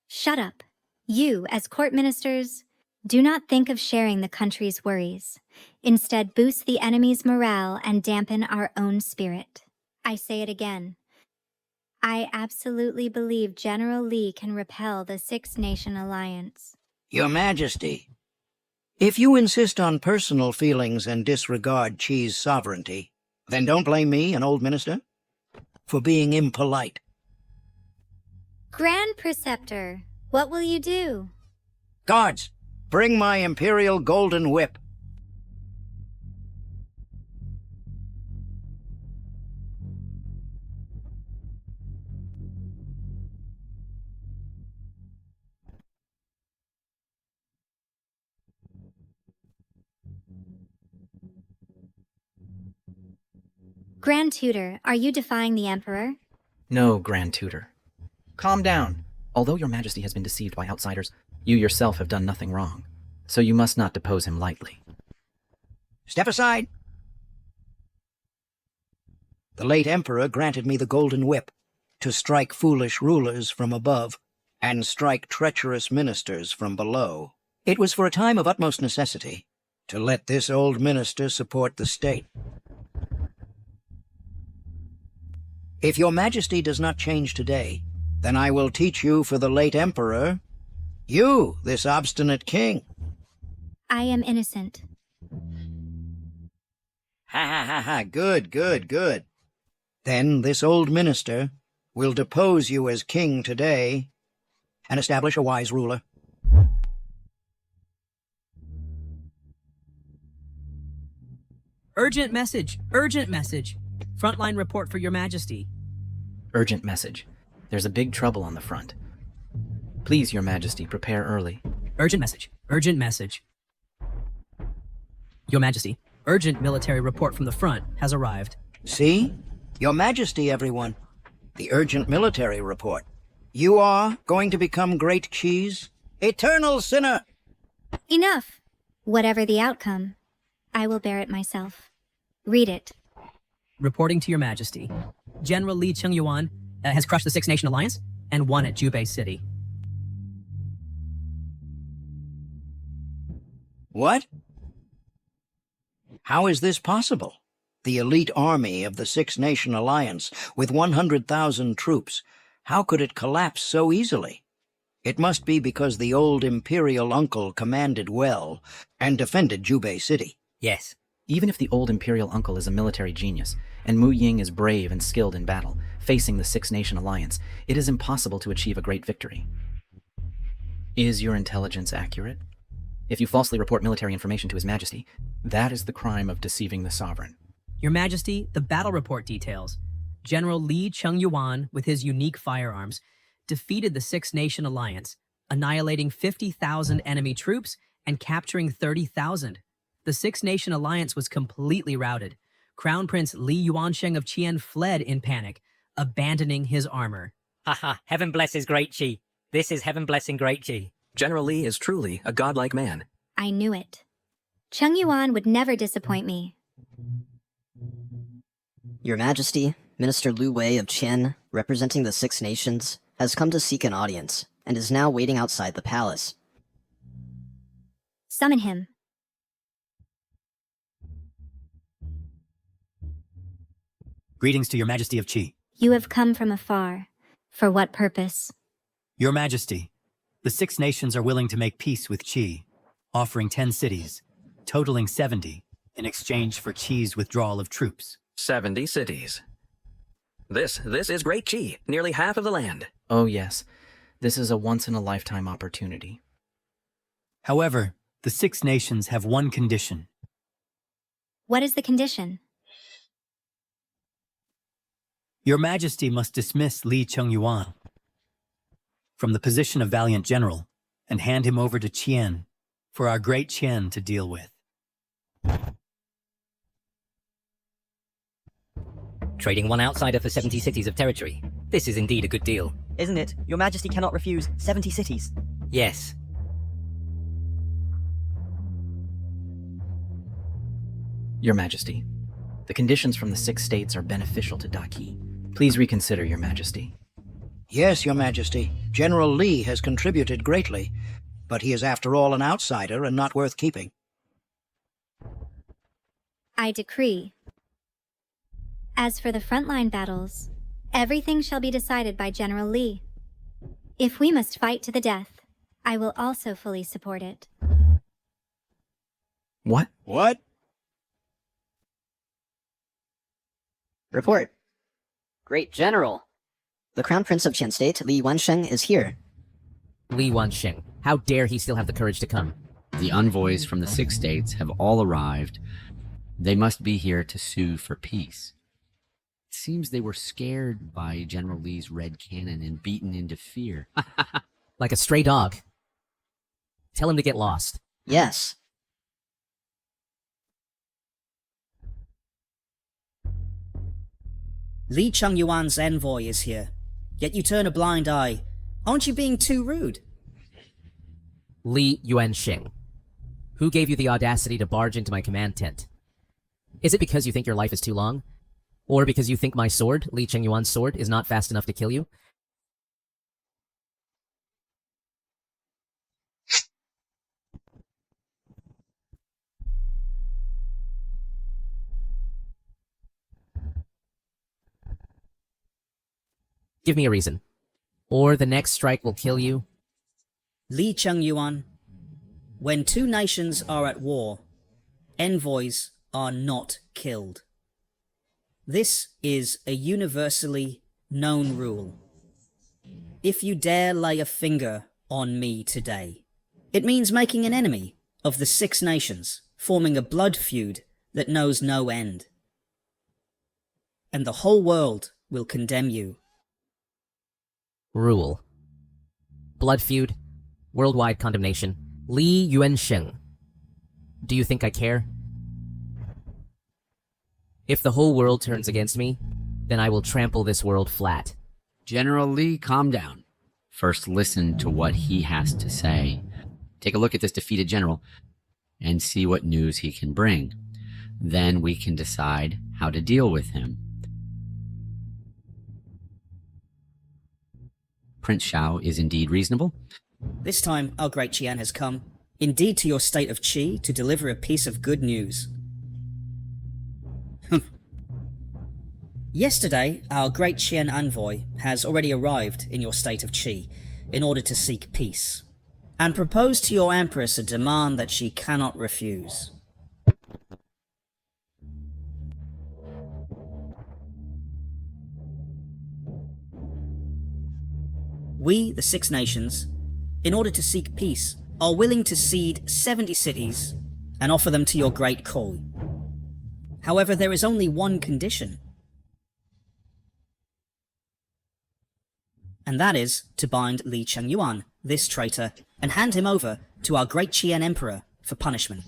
Shut up. You, as court ministers, do not think of sharing the country's worries. Instead, boost the enemy's morale and dampen our own spirit. I say it again. I absolutely believe General Li can repel the 6-nation alliance. Your Majesty, if you insist on personal feelings and disregard Qi's sovereignty, then don't blame me, an old minister, for being impolite. Grand Preceptor, what will you do? Guards, bring my imperial golden whip. Grand Tutor, are you defying the Emperor? No, Grand Tutor. Calm down. Although Your Majesty has been deceived by outsiders, you yourself have done nothing wrong. So you must not depose him lightly. Step aside. The late Emperor granted me the golden whip to strike foolish rulers from above and strike treacherous ministers from below. It was for a time of utmost necessity to let this old minister support the state. If Your Majesty does not change today, then I will teach you for the late Emperor, you, this obstinate king. I am innocent. Ha ha ha ha, good, good, good. Then this old minister will depose you as king today and establish a wise ruler. Urgent message! Urgent message! Frontline report for Your Majesty. Urgent message. There's a big trouble on the front. Please, Your Majesty, prepare early. Urgent message. Urgent message. Your Majesty, urgent military report from the front has arrived. See? Your Majesty, everyone. The urgent military report. You are going to become great cheese? Eternal sinner! Enough! Whatever the outcome, I will bear it myself. Read it. Reporting to Your Majesty, General Li Chengyuan has crushed the Six Nation Alliance and won at Jubei City. What? How is this possible? The elite army of the Six Nation Alliance, with 100,000 troops, how could it collapse so easily? It must be because the old imperial uncle commanded well and defended Jubei City. Yes. Even if the old imperial uncle is a military genius, and Mu Ying is brave and skilled in battle, facing the Six Nation Alliance, it is impossible to achieve a great victory. Is your intelligence accurate? If you falsely report military information to His Majesty, that is the crime of deceiving the sovereign. Your Majesty, the battle report details. General Li Chengyuan, with his unique firearms, defeated the Six Nation Alliance, annihilating 50,000 enemy troops and capturing 30,000. The Six Nation Alliance was completely routed. Crown Prince Li Yuansheng of Qian fled in panic, abandoning his armor. Haha, heaven blesses Great Qi. This is heaven blessing Great Qi. General Li is truly a godlike man. I knew it. Chengyuan would never disappoint me. Your Majesty, Minister Lu Wei of Qian, representing the Six Nations, has come to seek an audience, and is now waiting outside the palace. Summon him. Greetings to Your Majesty of Qi. You have come from afar. For what purpose? Your Majesty, the Six Nations are willing to make peace with Qi, offering 10 cities, totaling 70, in exchange for Qi's withdrawal of troops. 70 cities. This is Great Qi, nearly half of the land. Oh yes, this is a once-in-a-lifetime opportunity. However, the Six Nations have one condition. What is the condition? Your Majesty must dismiss Li Chengyuan from the position of valiant general and hand him over to Qian for our great Qian to deal with. Trading one outsider for 70 cities of territory. This is indeed a good deal. Isn't it? Your Majesty cannot refuse 70 cities. Yes. Your Majesty, the conditions from the Six States are beneficial to Daqi. Please reconsider, Your Majesty. Yes, Your Majesty. General Li has contributed greatly, but he is after all an outsider and not worth keeping. I decree. As for the frontline battles, everything shall be decided by General Li. If we must fight to the death, I will also fully support it. What? What? Report. Great General. The Crown Prince of Qian State, Li Yuansheng, is here. Li Yuansheng. How dare he still have the courage to come? The envoys from the Six States have all arrived. They must be here to sue for peace. It seems they were scared by General Li's red cannon and beaten into fear. Like a stray dog. Tell him to get lost. Yes. Li Chengyuan's envoy is here, yet you turn a blind eye. Aren't you being too rude? Li Yuansheng. Who gave you the audacity to barge into my command tent? Is it because you think your life is too long? Or because you think my sword, Li Chengyuan's sword, is not fast enough to kill you? Give me a reason. Or the next strike will kill you. Li Chengyuan, when two nations are at war, envoys are not killed. This is a universally known rule. If you dare lay a finger on me today, it means making an enemy of the Six Nations, forming a blood feud that knows no end. And the whole world will condemn you. Rule. Blood feud. Worldwide condemnation. Li Yuansheng. Do you think I care? If the whole world turns against me, then I will trample this world flat. General Li, calm down. First, listen to what he has to say. Take a look at this defeated general and see what news he can bring. Then we can decide how to deal with him. Prince Xiao is indeed reasonable. This time, our great Qian has come, indeed to your state of Qi, to deliver a piece of good news. Yesterday, our great Qian envoy has already arrived in your state of Qi in order to seek peace, and proposed to your Empress a demand that she cannot refuse. We, the Six Nations, in order to seek peace, are willing to cede 70 cities and offer them to your great Kui. However, there is only one condition, and that is to bind Li Chengyuan, this traitor, and hand him over to our great Qian Emperor for punishment.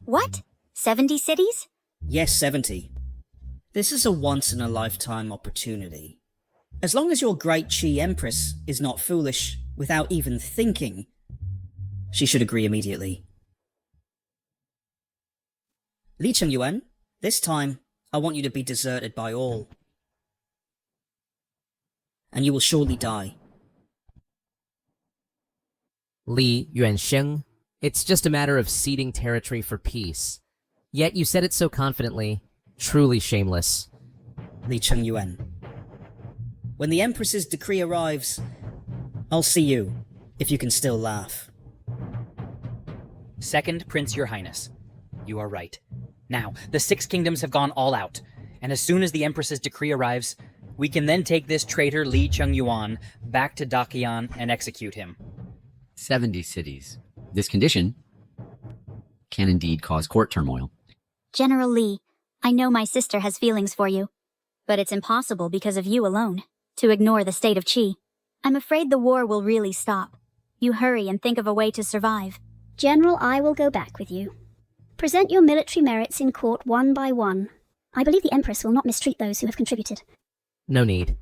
What? 70 cities? Yes, 70. This is a once-in-a-lifetime opportunity. As long as your great Qi Empress is not foolish without even thinking, she should agree immediately. Li Chengyuan, this time I want you to be deserted by all, and you will surely die. Li Yuansheng, it's just a matter of ceding territory for peace. Yet you said it so confidently, truly shameless. Li Chengyuan, when the Empress's decree arrives, I'll see you, if you can still laugh. Second Prince, Your Highness. You are right. Now, the Six Kingdoms have gone all out, and as soon as the Empress's decree arrives, we can then take this traitor Li Chengyuan back to Daqian and execute him. 70 cities. This condition can indeed cause court turmoil. General Li, I know my sister has feelings for you, but it's impossible because of you alone to ignore the state of Qi. I'm afraid the war will really stop. You hurry and think of a way to survive. General, I will go back with you. Present your military merits in court one by one. I believe the Empress will not mistreat those who have contributed. No need.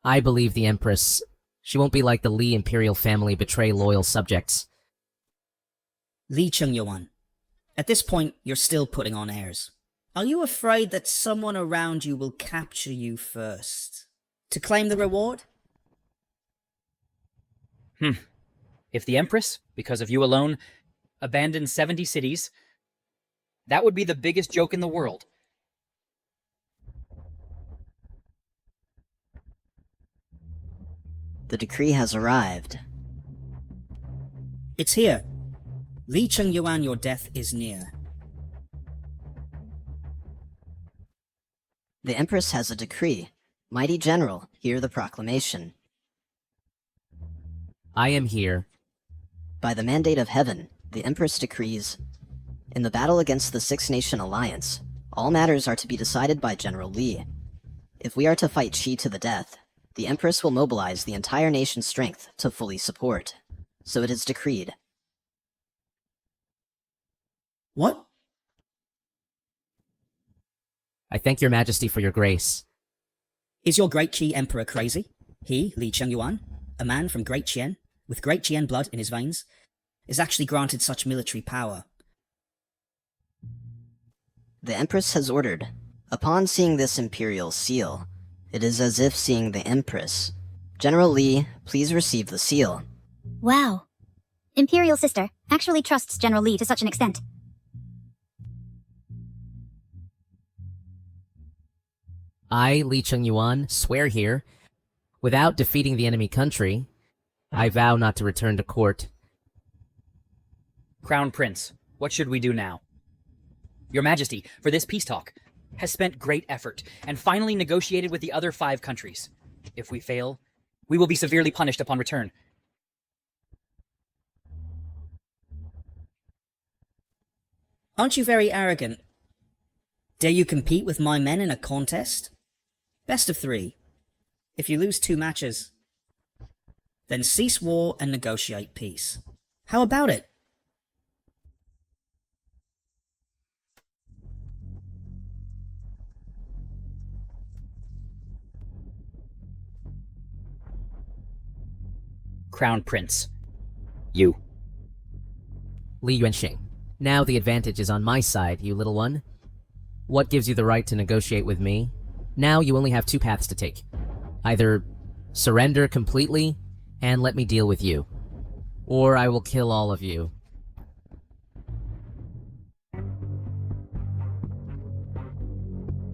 I believe the Empress. She won't be like the Li imperial family betray loyal subjects. Li Chengyuan, at this point you're still putting on airs. Are you afraid that someone around you will capture you first, to claim the reward? If the Empress, because of you alone, abandoned 70 cities, that would be the biggest joke in the world. The decree has arrived. It's here. Li Chengyuan, your death is near. The Empress has a decree. Mighty General, hear the proclamation. I am here. By the mandate of heaven, the Empress decrees, in the battle against the Six Nation Alliance, all matters are to be decided by General Li. If we are to fight Qi to the death, the Empress will mobilize the entire nation's strength to fully support. So it is decreed. What? I thank your majesty for your grace. Is your great Qi Emperor crazy? He, Li Chengyuan, a man from Great Qian, with Great Qian blood in his veins, is actually granted such military power. The Empress has ordered, upon seeing this imperial seal, it is as if seeing the Empress. General Li, please receive the seal. Wow. Imperial Sister actually trusts General Li to such an extent. I, Li Chengyuan, swear here, without defeating the enemy country, I vow not to return to court. Crown Prince, what should we do now? Your Majesty, for this peace talk, has spent great effort and finally negotiated with the other 5 countries. If we fail, we will be severely punished upon return. Aren't you very arrogant? Dare you compete with my men in a contest? Best of 3. If you lose 2 matches, Then cease war and negotiate peace. How about it? Crown Prince. You. Li Yuanxing. Now the advantage is on my side, you little one. What gives you the right to negotiate with me? Now you only have two paths to take. Either surrender completely and let me deal with you, or I will kill all of you.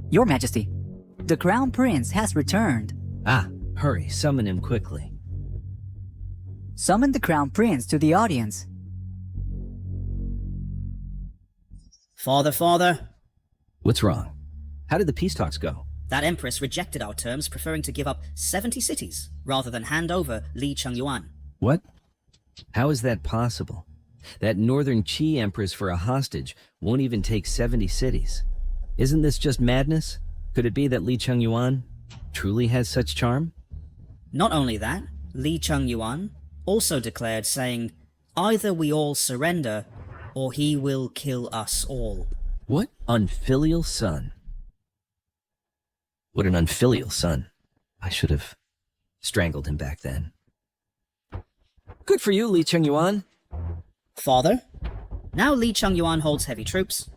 Your Majesty, the Crown Prince has returned. Ah, hurry, summon him quickly. Summon the Crown Prince to the audience. Father. What's wrong? How did the peace talks go? That empress rejected our terms, preferring to give up 70 cities, rather than hand over Li Chengyuan. What? How is that possible? That northern Qi empress for a hostage won't even take 70 cities. Isn't this just madness? Could it be that Li Chengyuan truly has such charm? Not only that, Li Chengyuan also declared, saying, either we all surrender, or he will kill us all. What unfilial son? What an unfilial son. I should have strangled him back then. Good for you, Li Chengyuan. Father, now Li Chengyuan holds heavy troops,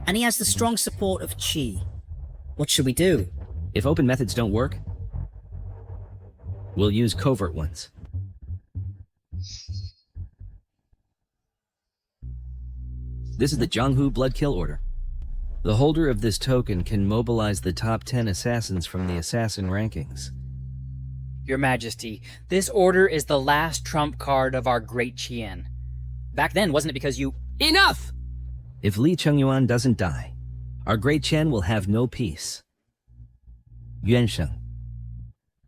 and he has the strong support of Qi. What should we do? If open methods don't work, we'll use covert ones. This is the Jianghu Blood Kill Order. The holder of this token can mobilize the top 10 assassins from the assassin rankings. Your Majesty, this order is the last trump card of our great Qian. Back then, wasn't it because you— Enough! If Li Chengyuan doesn't die, our great Qian will have no peace. Yuansheng,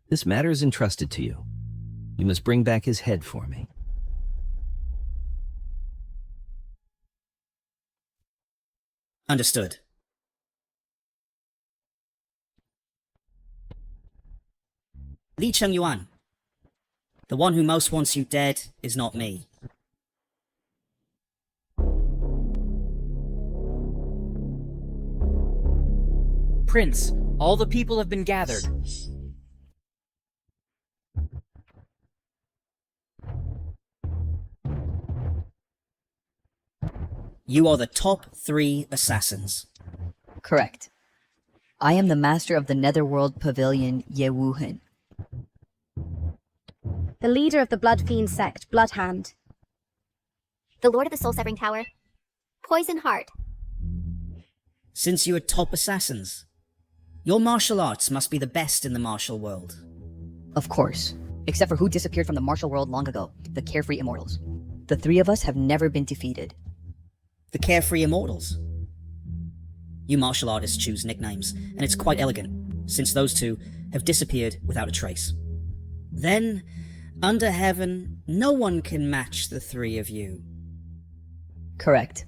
this matter is entrusted to you. You must bring back his head for me. Understood. Li Chengyuan, the one who most wants you dead is not me. Prince, all the people have been gathered. You are the top 3 assassins. Correct. I am the master of the Netherworld Pavilion, Ye Wuhen. The leader of the Blood Fiend sect, Bloodhand. The Lord of the Soul-Severing Tower, Poison Heart. Since you are top assassins, your martial arts must be the best in the martial world. Of course. Except for who disappeared from the martial world long ago, the Carefree Immortals. The 3 of us have never been defeated. The Carefree Immortals? You martial artists choose nicknames, and it's quite elegant, since those 2 have disappeared without a trace. Then, under heaven, no one can match the 3 of you. Correct.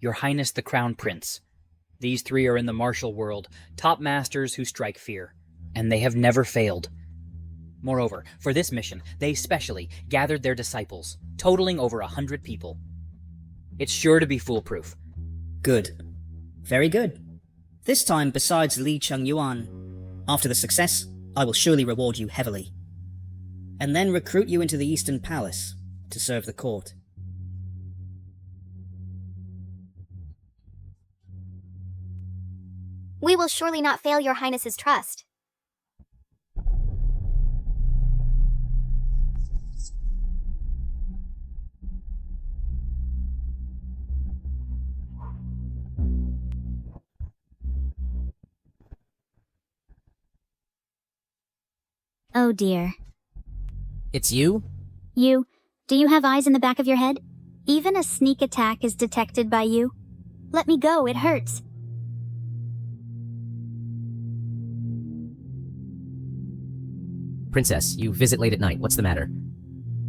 Your Highness the Crown Prince. These 3 are in the martial world, top masters who strike fear, and they have never failed. Moreover, for this mission, they specially gathered their disciples, totaling over 100 people. It's sure to be foolproof. Good. Very good. This time, besides Li Chengyuan, after the success, I will surely reward you heavily. And then recruit you into the Eastern Palace to serve the court. We will surely not fail your Highness's trust. Oh dear. It's you? You, do you have eyes in the back of your head? Even a sneak attack is detected by you. Let me go, it hurts. Princess, you visit late at night. What's the matter?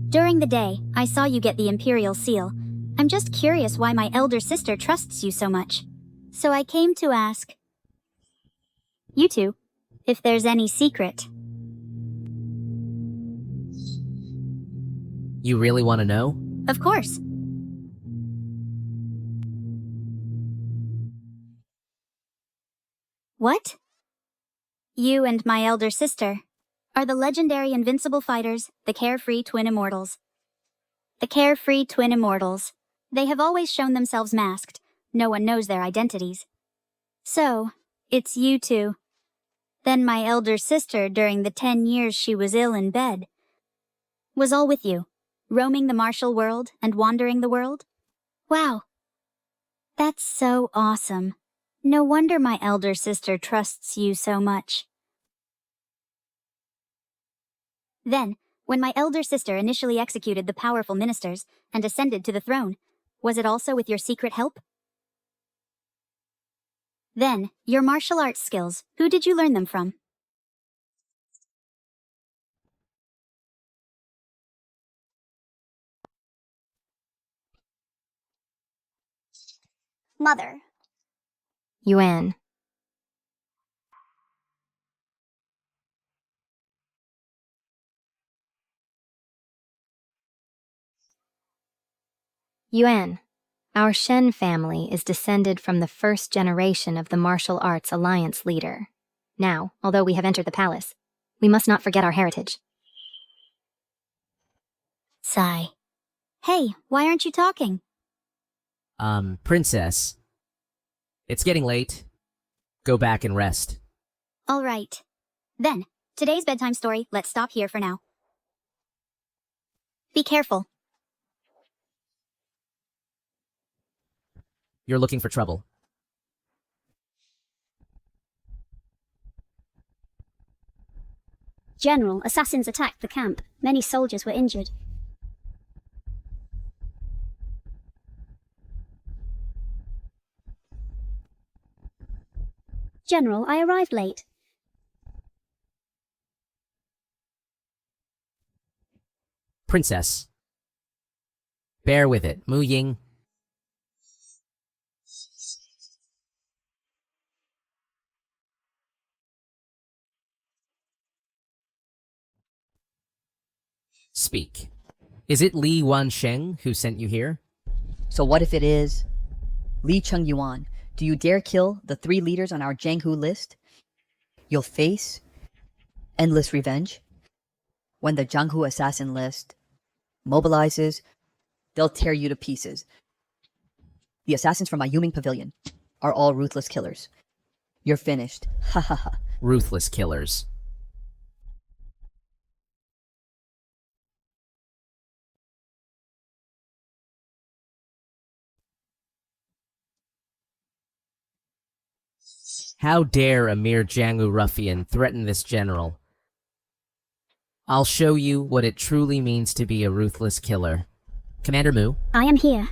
During the day, I saw you get the Imperial Seal. I'm just curious why my elder sister trusts you so much. So I came to ask you two if there's any secret. You really want to know? Of course. What? You and my elder sister are the legendary invincible fighters, the Carefree Twin Immortals. The Carefree Twin Immortals. They have always shown themselves masked. No one knows their identities. So, it's you two. Then my elder sister, during the 10 years she was ill in bed, was all with you, roaming the martial world and wandering the world? Wow. That's so awesome. No wonder my elder sister trusts you so much. Then, when my elder sister initially executed the powerful ministers and ascended to the throne, was it also with your secret help? Then, your martial arts skills, who did you learn them from? Mother. Yuan. Yuan, our Shen family is descended from the first generation of the Martial Arts Alliance leader. Now, although we have entered the palace, we must not forget our heritage. Sigh. Hey, why aren't you talking? Princess. It's getting late. Go back and rest. All right. Then, today's bedtime story, let's stop here for now. Be careful. You're looking for trouble. General, assassins attacked the camp. Many soldiers were injured. General, I arrived late. Princess. Bear with it, Mu Ying. Speak. Is it Li Wansheng who sent you here? So what if it is Li Chengyuan? Do you dare kill the 3 leaders on our Jianghu list? You'll face endless revenge. When the Jianghu assassin list mobilizes, they'll tear you to pieces. The assassins from my Yuming pavilion are all ruthless killers. You're finished. Ha ha ha. Ruthless killers. How dare a mere Jianghu ruffian threaten this general? I'll show you what it truly means to be a ruthless killer. Commander Mu. I am here.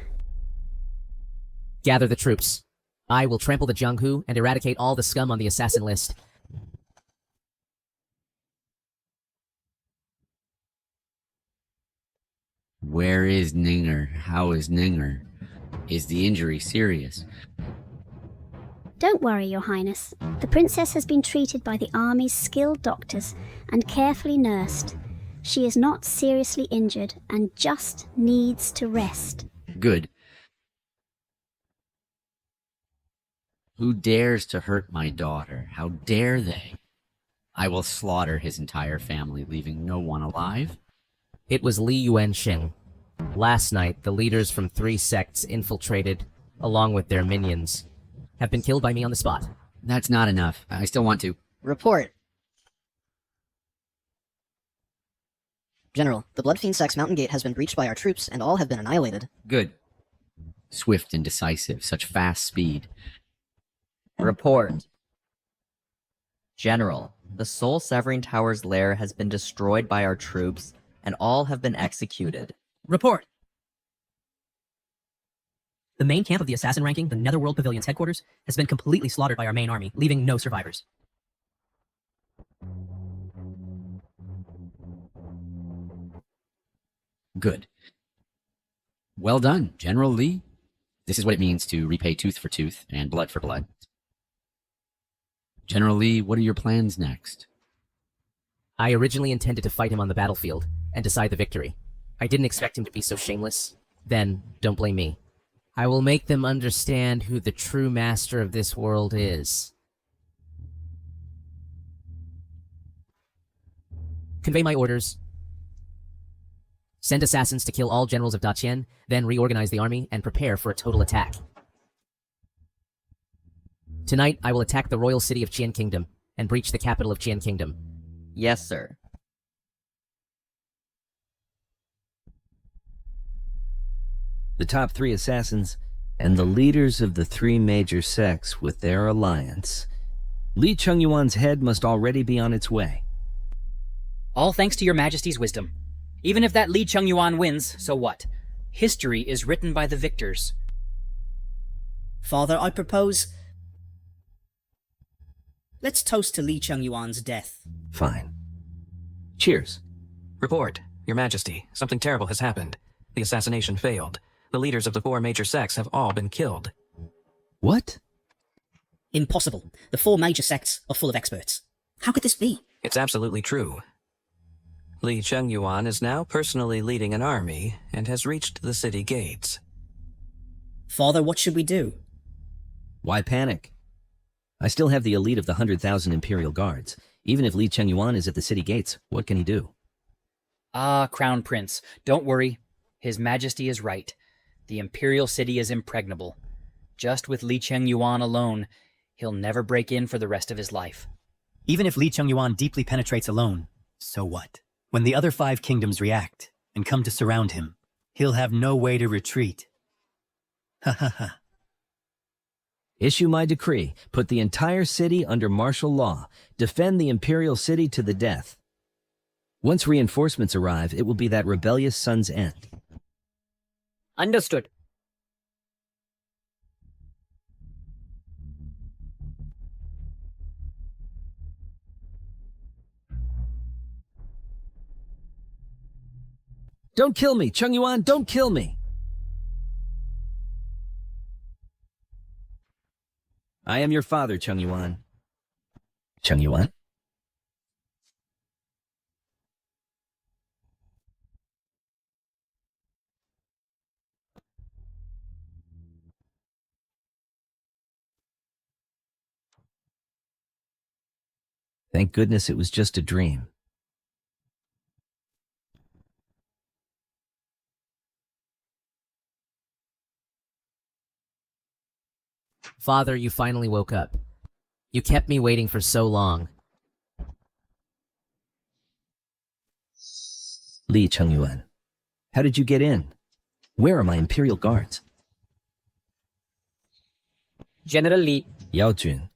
Gather the troops. I will trample the Jianghu and eradicate all the scum on the assassin list. Where is Ninger? How is Ninger? Is the injury serious? Don't worry, Your Highness. The princess has been treated by the army's skilled doctors and carefully nursed. She is not seriously injured and just needs to rest. Good. Who dares to hurt my daughter? How dare they? I will slaughter his entire family, leaving no one alive. It was Li Yuanxing. Last night, the leaders from 3 sects infiltrated, along with their minions, have been killed by me on the spot. That's not enough. I still want to. Report. General, the Blood Fiend sect's mountain gate has been breached by our troops, and all have been annihilated. Good. Swift and decisive, such fast speed. Report. General, the Soul Severing Tower's lair has been destroyed by our troops, and all have been executed. Report. The main camp of the assassin ranking, the Netherworld Pavilion's headquarters, has been completely slaughtered by our main army, leaving no survivors. Good. Well done, General Li. This is what it means to repay tooth for tooth and blood for blood. General Li, what are your plans next? I originally intended to fight him on the battlefield and decide the victory. I didn't expect him to be so shameless. Then, don't blame me. I will make them understand who the true master of this world is. Convey my orders. Send assassins to kill all generals of Daqin, then reorganize the army and prepare for a total attack. Tonight, I will attack the royal city of Qian Kingdom and breach the capital of Qian Kingdom. Yes, sir. The top 3 assassins and the leaders of the 3 major sects with their alliance. Li Chengyuan's head must already be on its way. All thanks to your majesty's wisdom. Even if that Li Chengyuan wins, so what? History is written by the victors. Father, I propose... let's toast to Li Chengyuan's death. Fine. Cheers. Report, Your Majesty. Something terrible has happened. The assassination failed. The leaders of the 4 major sects have all been killed. What? Impossible. The 4 major sects are full of experts. How could this be? It's absolutely true. Li Chengyuan is now personally leading an army and has reached the city gates. Father, what should we do? Why panic? I still have the elite of the 100,000 Imperial Guards. Even if Li Chengyuan is at the city gates, what can he do? Ah, Crown Prince, don't worry. His Majesty is right. The Imperial City is impregnable. Just with Li Chengyuan alone, he'll never break in for the rest of his life. Even if Li Chengyuan deeply penetrates alone, so what? When the other 5 kingdoms react and come to surround him, he'll have no way to retreat. Ha ha ha. Issue my decree. Put the entire city under martial law. Defend the Imperial City to the death. Once reinforcements arrive, it will be that rebellious son's end. Understood. Don't kill me, Chengyuan, don't kill me! I am your father, Chengyuan. Chengyuan? Thank goodness it was just a dream. Father, you finally woke up. You kept me waiting for so long. Li Chengyuan, how did you get in? Where are my Imperial Guards? General Li. Yao Jun,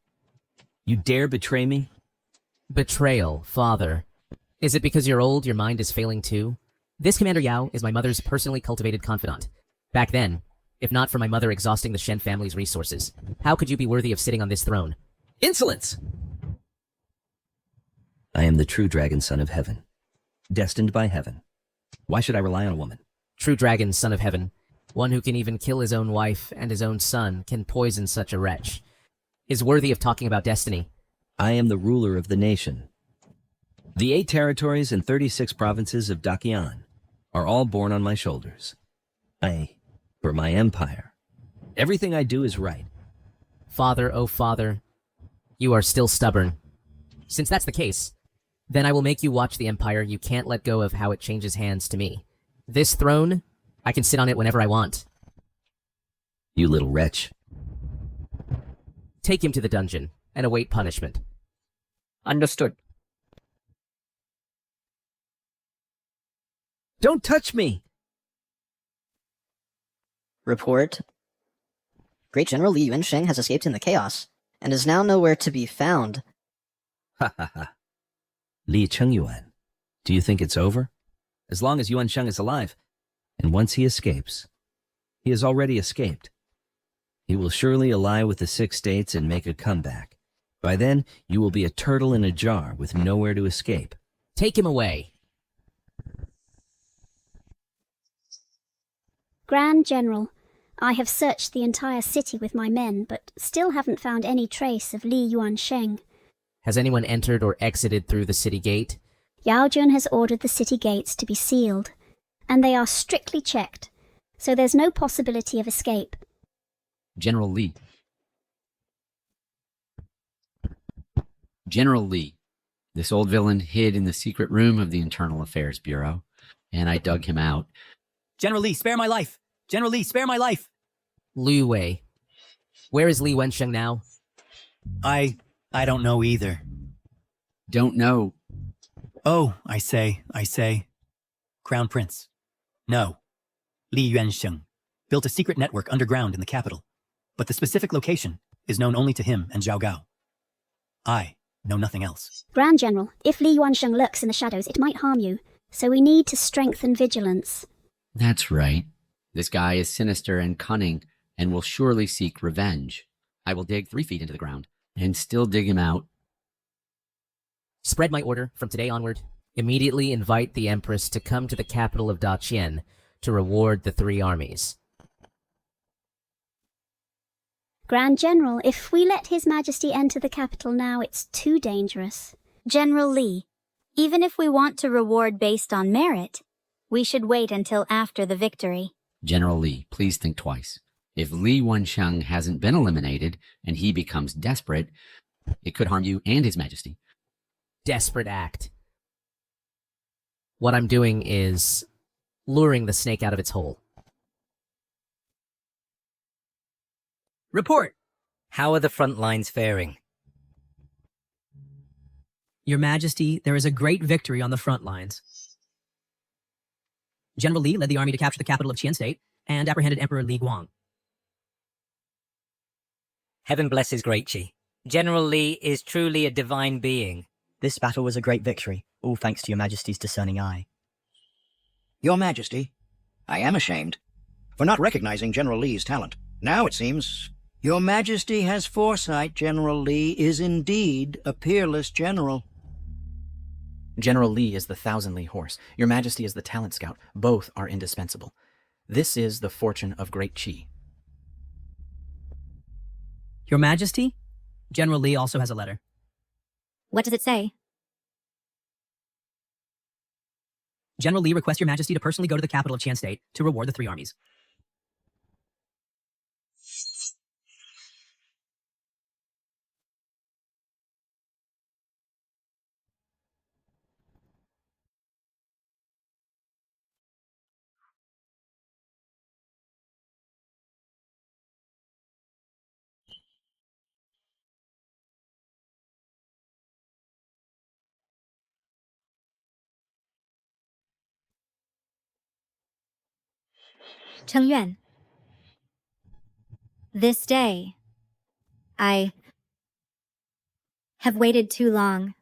you dare betray me? Betrayal, Father. Is it because you're old, your mind is failing too? This Commander Yao is my mother's personally cultivated confidant. Back then, if not for my mother exhausting the Shen family's resources, how could you be worthy of sitting on this throne? Insolence! I am the true dragon son of heaven, destined by heaven. Why should I rely on a woman? True dragon, son of heaven. One who can even kill his own wife and his own son can poison such a wretch. Is worthy of talking about destiny. I am the ruler of the nation. The 8 territories and 36 provinces of Daqin are all borne on my shoulders. For my empire. Everything I do is right. Father, oh father, you are still stubborn. Since that's the case, then I will make you watch the empire you can't let go of how it changes hands to me. This throne, I can sit on it whenever I want. You little wretch. Take him to the dungeon and await punishment. Understood. Don't touch me! Report. Great General Li Yuansheng has escaped in the chaos, and is now nowhere to be found. Ha ha ha. Li Chengyuan, do you think it's over? As long as Yuansheng is alive, and once he escapes, he has already escaped. He will surely ally with the 6 states and make a comeback. By then, you will be a turtle in a jar with nowhere to escape. Take him away. Grand General, I have searched the entire city with my men, but still haven't found any trace of Li Yuansheng. Has anyone entered or exited through the city gate? Yao Jun has ordered the city gates to be sealed. and they are strictly checked, so there's no possibility of escape. General Lee. General Lee. This old villain hid in the secret room of the Internal Affairs Bureau, and I dug him out. General Lee, spare my life! General Lee, spare my life! Liu Wei. Where is Li Wensheng now? I don't know either. Don't know. Oh, I say. Crown Prince. No. Li Yuansheng built a secret network underground in the capital, but the specific location is known only to him and Zhao Gao. I know nothing else. Grand General, if Li Yuansheng lurks in the shadows, it might harm you, so we need to strengthen vigilance. That's right. This guy is sinister and cunning, and will surely seek revenge. I will dig 3 feet into the ground, and still dig him out. Spread my order from today onward. Immediately invite the Empress to come to the capital of Daqin to reward the 3 armies. Grand General, if we let His Majesty enter the capital now, it's too dangerous. General Li, even if we want to reward based on merit, we should wait until after the victory. General Lee, please think twice. If Li Wensheng hasn't been eliminated, and he becomes desperate, it could harm you and His Majesty. Desperate act. What I'm doing is luring the snake out of its hole. Report! How are the front lines faring? Your Majesty, there is a great victory on the front lines. General Li led the army to capture the capital of Qian State and apprehended Emperor Li Guang. Heaven bless his great Qi. General Li is truly a divine being. This battle was a great victory, all thanks to your Majesty's discerning eye. Your Majesty, I am ashamed for not recognizing General Lee's talent. Now it seems your Majesty has foresight. General Lee is indeed a peerless general. General Lee is the 1,000 Li horse. Your Majesty is the talent scout. Both are indispensable. This is the fortune of great Qi. Your Majesty, General Li also has a letter. What does it say? General Li requests your Majesty to personally go to the capital of Qian State to reward the 3 armies. Cheng Yuan. This day, I have waited too long.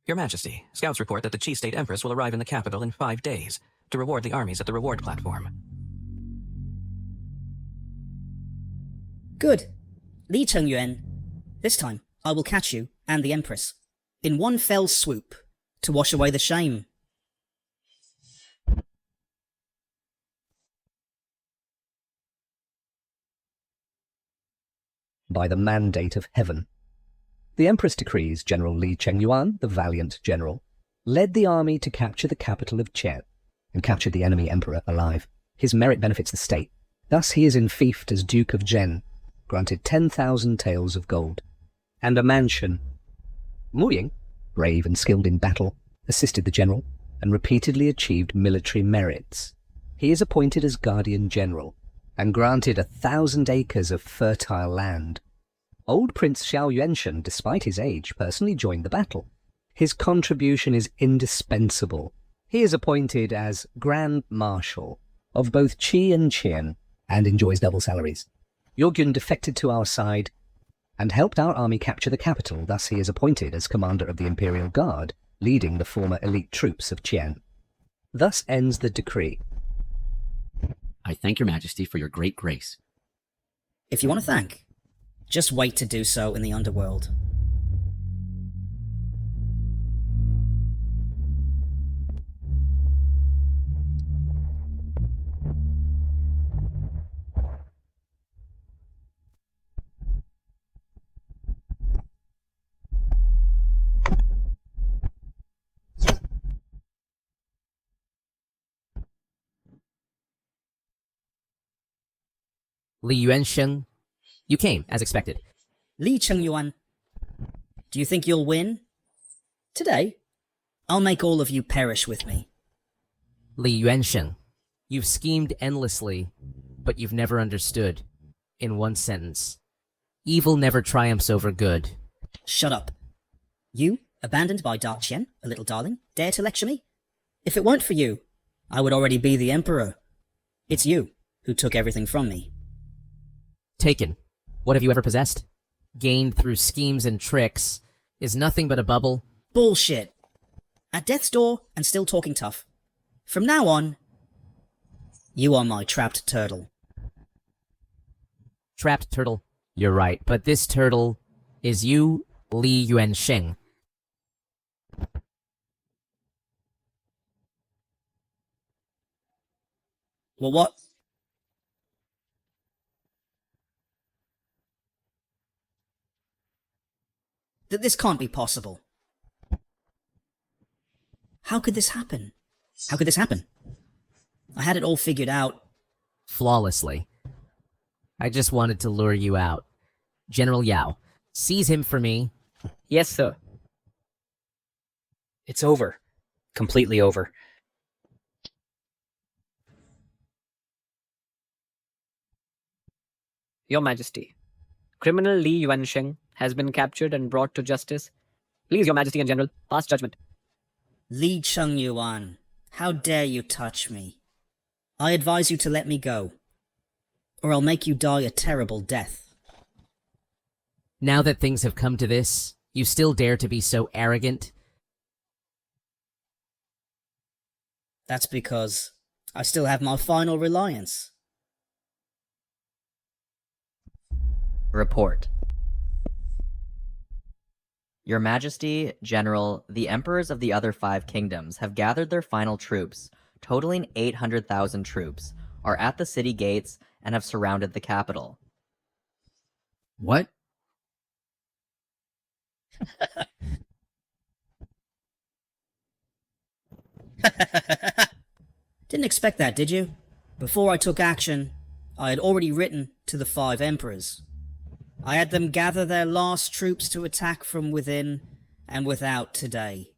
Your Majesty, scouts report that the Qi State Empress will arrive in the capital in 5 days to reward the armies at the reward platform. Good. Li Chengyuan, this time I will catch you and the Empress in one fell swoop to wash away the shame. By the mandate of heaven. The Empress decrees General Li Chengyuan, the valiant general, led the army to capture the capital of Qian and captured the enemy emperor alive. His merit benefits the state. Thus he is enfeoffed as Duke of Zhen, granted 10,000 taels of gold, and a mansion. Mu Ying, brave and skilled in battle, assisted the general and repeatedly achieved military merits. He is appointed as Guardian General and granted 1,000 acres of fertile land. Old Prince Xiao Yuanshen, despite his age, personally joined the battle. His contribution is indispensable. He is appointed as Grand Marshal of both Qi and Qian and enjoys double salaries. Yorgyun defected to our side and helped our army capture the capital. Thus he is appointed as Commander of the Imperial Guard, leading the former elite troops of Qian. Thus ends the decree. I thank your Majesty for your great grace. If you want to thank, just wait to do so in the underworld. Li Yuansheng, you came, as expected. Li Chengyuan, do you think you'll win? Today? I'll make all of you perish with me. Li Yuansheng, you've schemed endlessly, but you've never understood. In one sentence, evil never triumphs over good. Shut up. You, abandoned by Da Qian, a little darling, dare to lecture me? If it weren't for you, I would already be the emperor. It's you who took everything from me. Taken. What have you ever possessed? Gained through schemes and tricks is nothing but a bubble. Bullshit. At death's door and still talking tough. From now on, you are my trapped turtle. Trapped turtle. You're right, but this turtle is you, Li Yuansheng. Well, what? This can't be possible. How could this happen? How could this happen? I had it all figured out. Flawlessly. I just wanted to lure you out. General Yao, seize him for me. Yes, sir. It's over. Completely over. Your Majesty, criminal Li Yuansheng has been captured and brought to justice. Please, Your Majesty and General, pass judgment. Li Chengyuan, how dare you touch me? I advise you to let me go, or I'll make you die a terrible death. Now that things have come to this, you still dare to be so arrogant? That's because I still have my final reliance. Report. Your Majesty, General, the emperors of the other 5 kingdoms have gathered their final troops, totaling 800,000 troops, are at the city gates, and have surrounded the capital. What? Didn't expect that, did you? Before I took action, I had already written to the 5 emperors. I had them gather their last troops to attack from within and without today.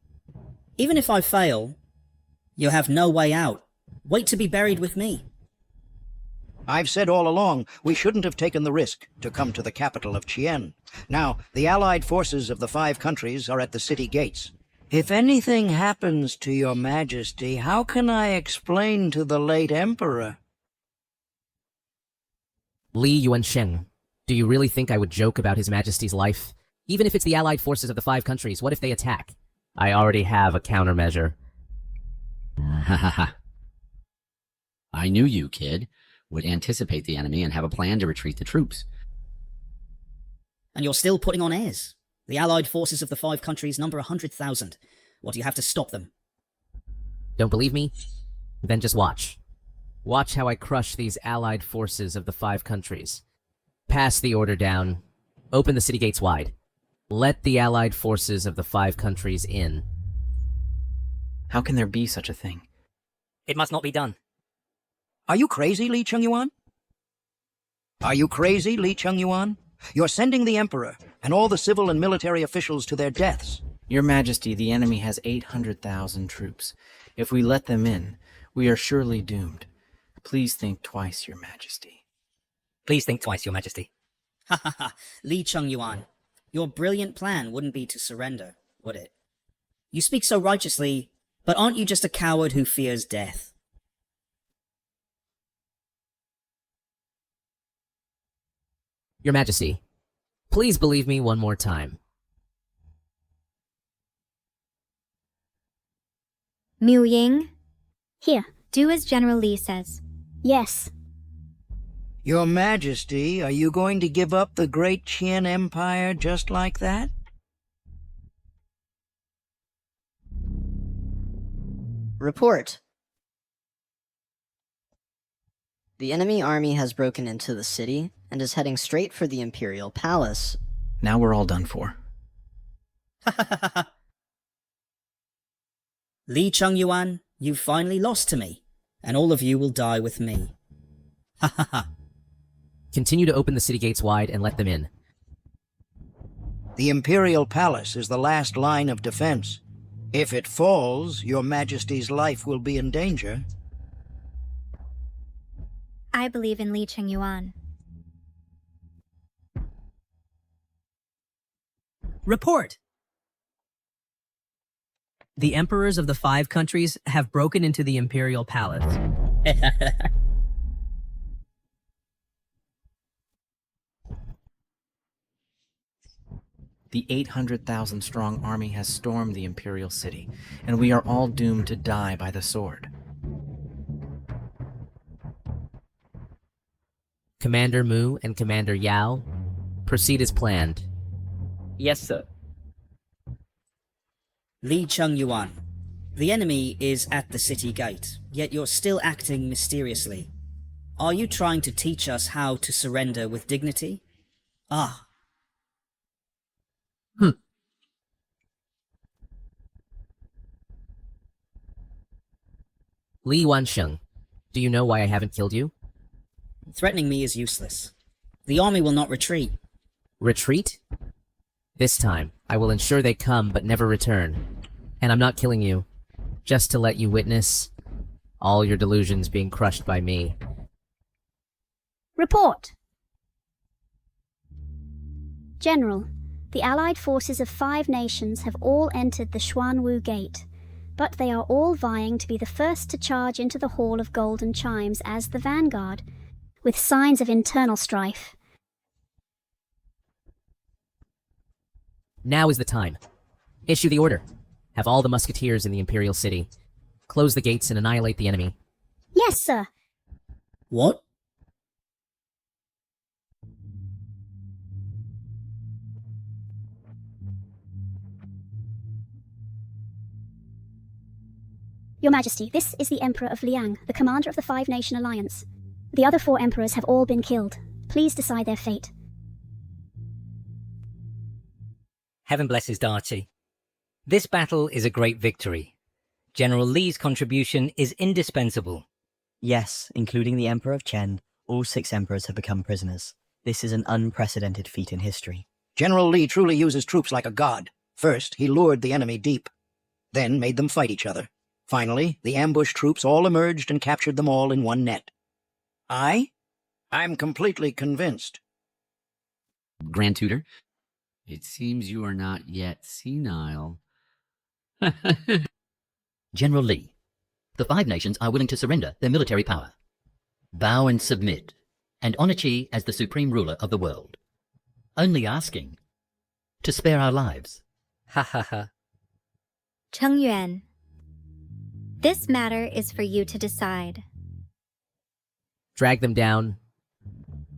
Even if I fail, you have no way out. Wait to be buried with me. I've said all along, we shouldn't have taken the risk to come to the capital of Chien. Now, the allied forces of the 5 countries are at the city gates. If anything happens to your Majesty, how can I explain to the late Emperor? Li Yuansheng, do you really think I would joke about His Majesty's life? Even if it's the allied forces of the 5 countries, what if they attack? I already have a countermeasure. Ha ha ha. I knew you, kid, would anticipate the enemy and have a plan to retreat the troops. And you're still putting on airs. The allied forces of the 5 countries number 100,000. What do you have to stop them? Don't believe me? Then just watch. Watch how I crush these allied forces of the 5 countries. Pass the order down. Open the city gates wide. Let the allied forces of the 5 countries in. How can there be such a thing? It must not be done. Are you crazy, Li Chengyuan? Are you crazy, Li Chengyuan? You're sending the Emperor and all the civil and military officials to their deaths. Your Majesty, the enemy has 800,000 troops. If we let them in, we are surely doomed. Please think twice, Your Majesty. Please think twice, Your Majesty. Ha ha ha, Li Chengyuan. Your brilliant plan wouldn't be to surrender, would it? You speak so righteously, but aren't you just a coward who fears death? Your Majesty, please believe me one more time. Mu Ying? Here. Do as General Li says. Yes. Your Majesty, are you going to give up the great Qian Empire just like that? Report. The enemy army has broken into the city and is heading straight for the Imperial Palace. Now we're all done for. Li Chengyuan, you've finally lost to me, and all of you will die with me. Ha ha ha. Continue to open the city gates wide and let them in. The Imperial Palace is the last line of defense. If it falls, Your Majesty's life will be in danger. I believe in Li Chengyuan. Report! The emperors of the 5 countries have broken into the Imperial Palace. The 800,000 strong army has stormed the imperial city, and we are all doomed to die by the sword. Commander Mu and Commander Yao, proceed as planned. Yes, sir. Li Chengyuan, the enemy is at the city gate, yet you're still acting mysteriously. Are you trying to teach us how to surrender with dignity? Ah. Li Wansheng, do you know why I haven't killed you? Threatening me is useless. The army will not retreat. Retreat? This time, I will ensure they come but never return. And I'm not killing you, just to let you witness all your delusions being crushed by me. Report! General, the Allied forces of 5 nations have all entered the Xuanwu Gate, but they are all vying to be the first to charge into the Hall of Golden Chimes as the vanguard, with signs of internal strife. Now is the time. Issue the order. Have all the musketeers in the Imperial City. Close the gates and annihilate the enemy. Yes, sir. What? Your Majesty, this is the Emperor of Liang, the commander of the 5-nation alliance. The other 4 emperors have all been killed. Please decide their fate. Heaven blesses Darchi. This battle is a great victory. General Li's contribution is indispensable. Yes, including the Emperor of Chen, all 6 emperors have become prisoners. This is an unprecedented feat in history. General Li truly uses troops like a god. First, he lured the enemy deep, then made them fight each other. Finally, the ambush troops all emerged and captured them all in one net. I'm completely convinced. Grand Tutor, it seems you are not yet senile. General Li, the 5 nations are willing to surrender their military power. Bow and submit, and honor Qi as the supreme ruler of the world. Only asking to spare our lives. Ha ha ha. Cheng Yuan, this matter is for you to decide. Drag them down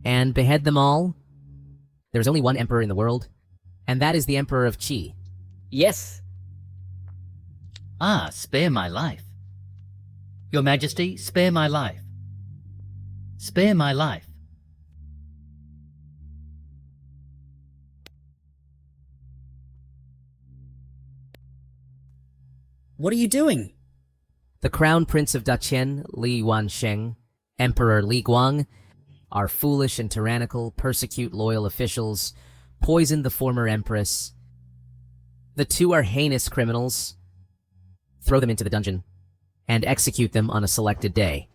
and behead them all. There's only one emperor in the world, and that is the Emperor of Qi. Yes. Ah, spare my life. Your Majesty, spare my life. Spare my life. What are you doing? The Crown Prince of Daqin, Li Wansheng, Emperor Li Guang, are foolish and tyrannical, persecute loyal officials, poisoned the former empress. The 2 are heinous criminals. Throw them into the dungeon, and execute them on a selected day.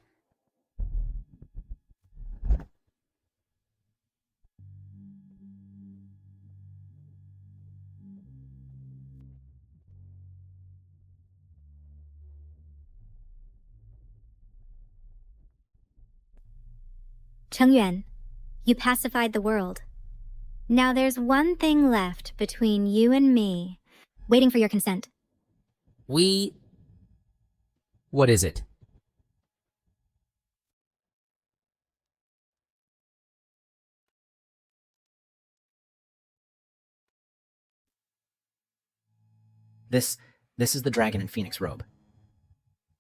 Cheng Yuan, you pacified the world. Now there's one thing left between you and me, waiting for your consent. What is it? This is the dragon and phoenix robe.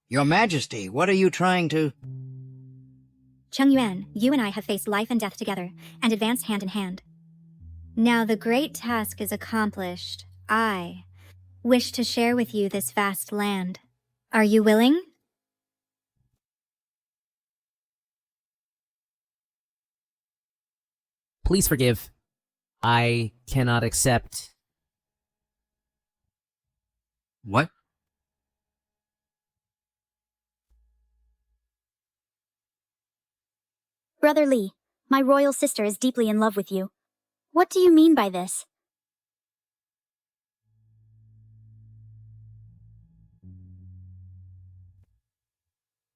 Your Majesty, what are you trying to... Cheng Yuan, you and I have faced life and death together, and advanced hand in hand. Now the great task is accomplished. I wish to share with you this vast land. Are you willing? Please forgive. I cannot accept. What? Brother Lee, my royal sister is deeply in love with you. What do you mean by this?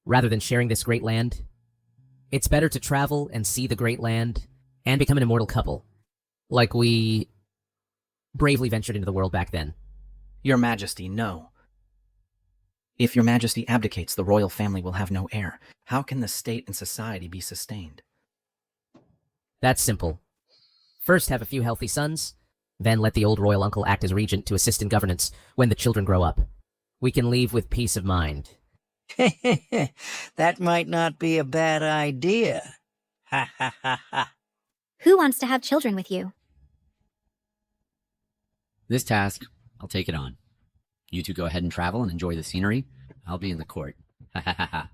Rather than sharing this great land, it's better to travel and see the great land and become an immortal couple, like we bravely ventured into the world back then. Your Majesty, no. If Your Majesty abdicates, the royal family will have no heir. How can the state and society be sustained? That's simple. First have a few healthy sons, then let the old royal uncle act as regent to assist in governance when the children grow up. We can leave with peace of mind. That might not be a bad idea. Ha ha ha ha. Who wants to have children with you? This task, I'll take it on. You two go ahead and travel and enjoy the scenery. I'll be in the court. Ha ha ha ha.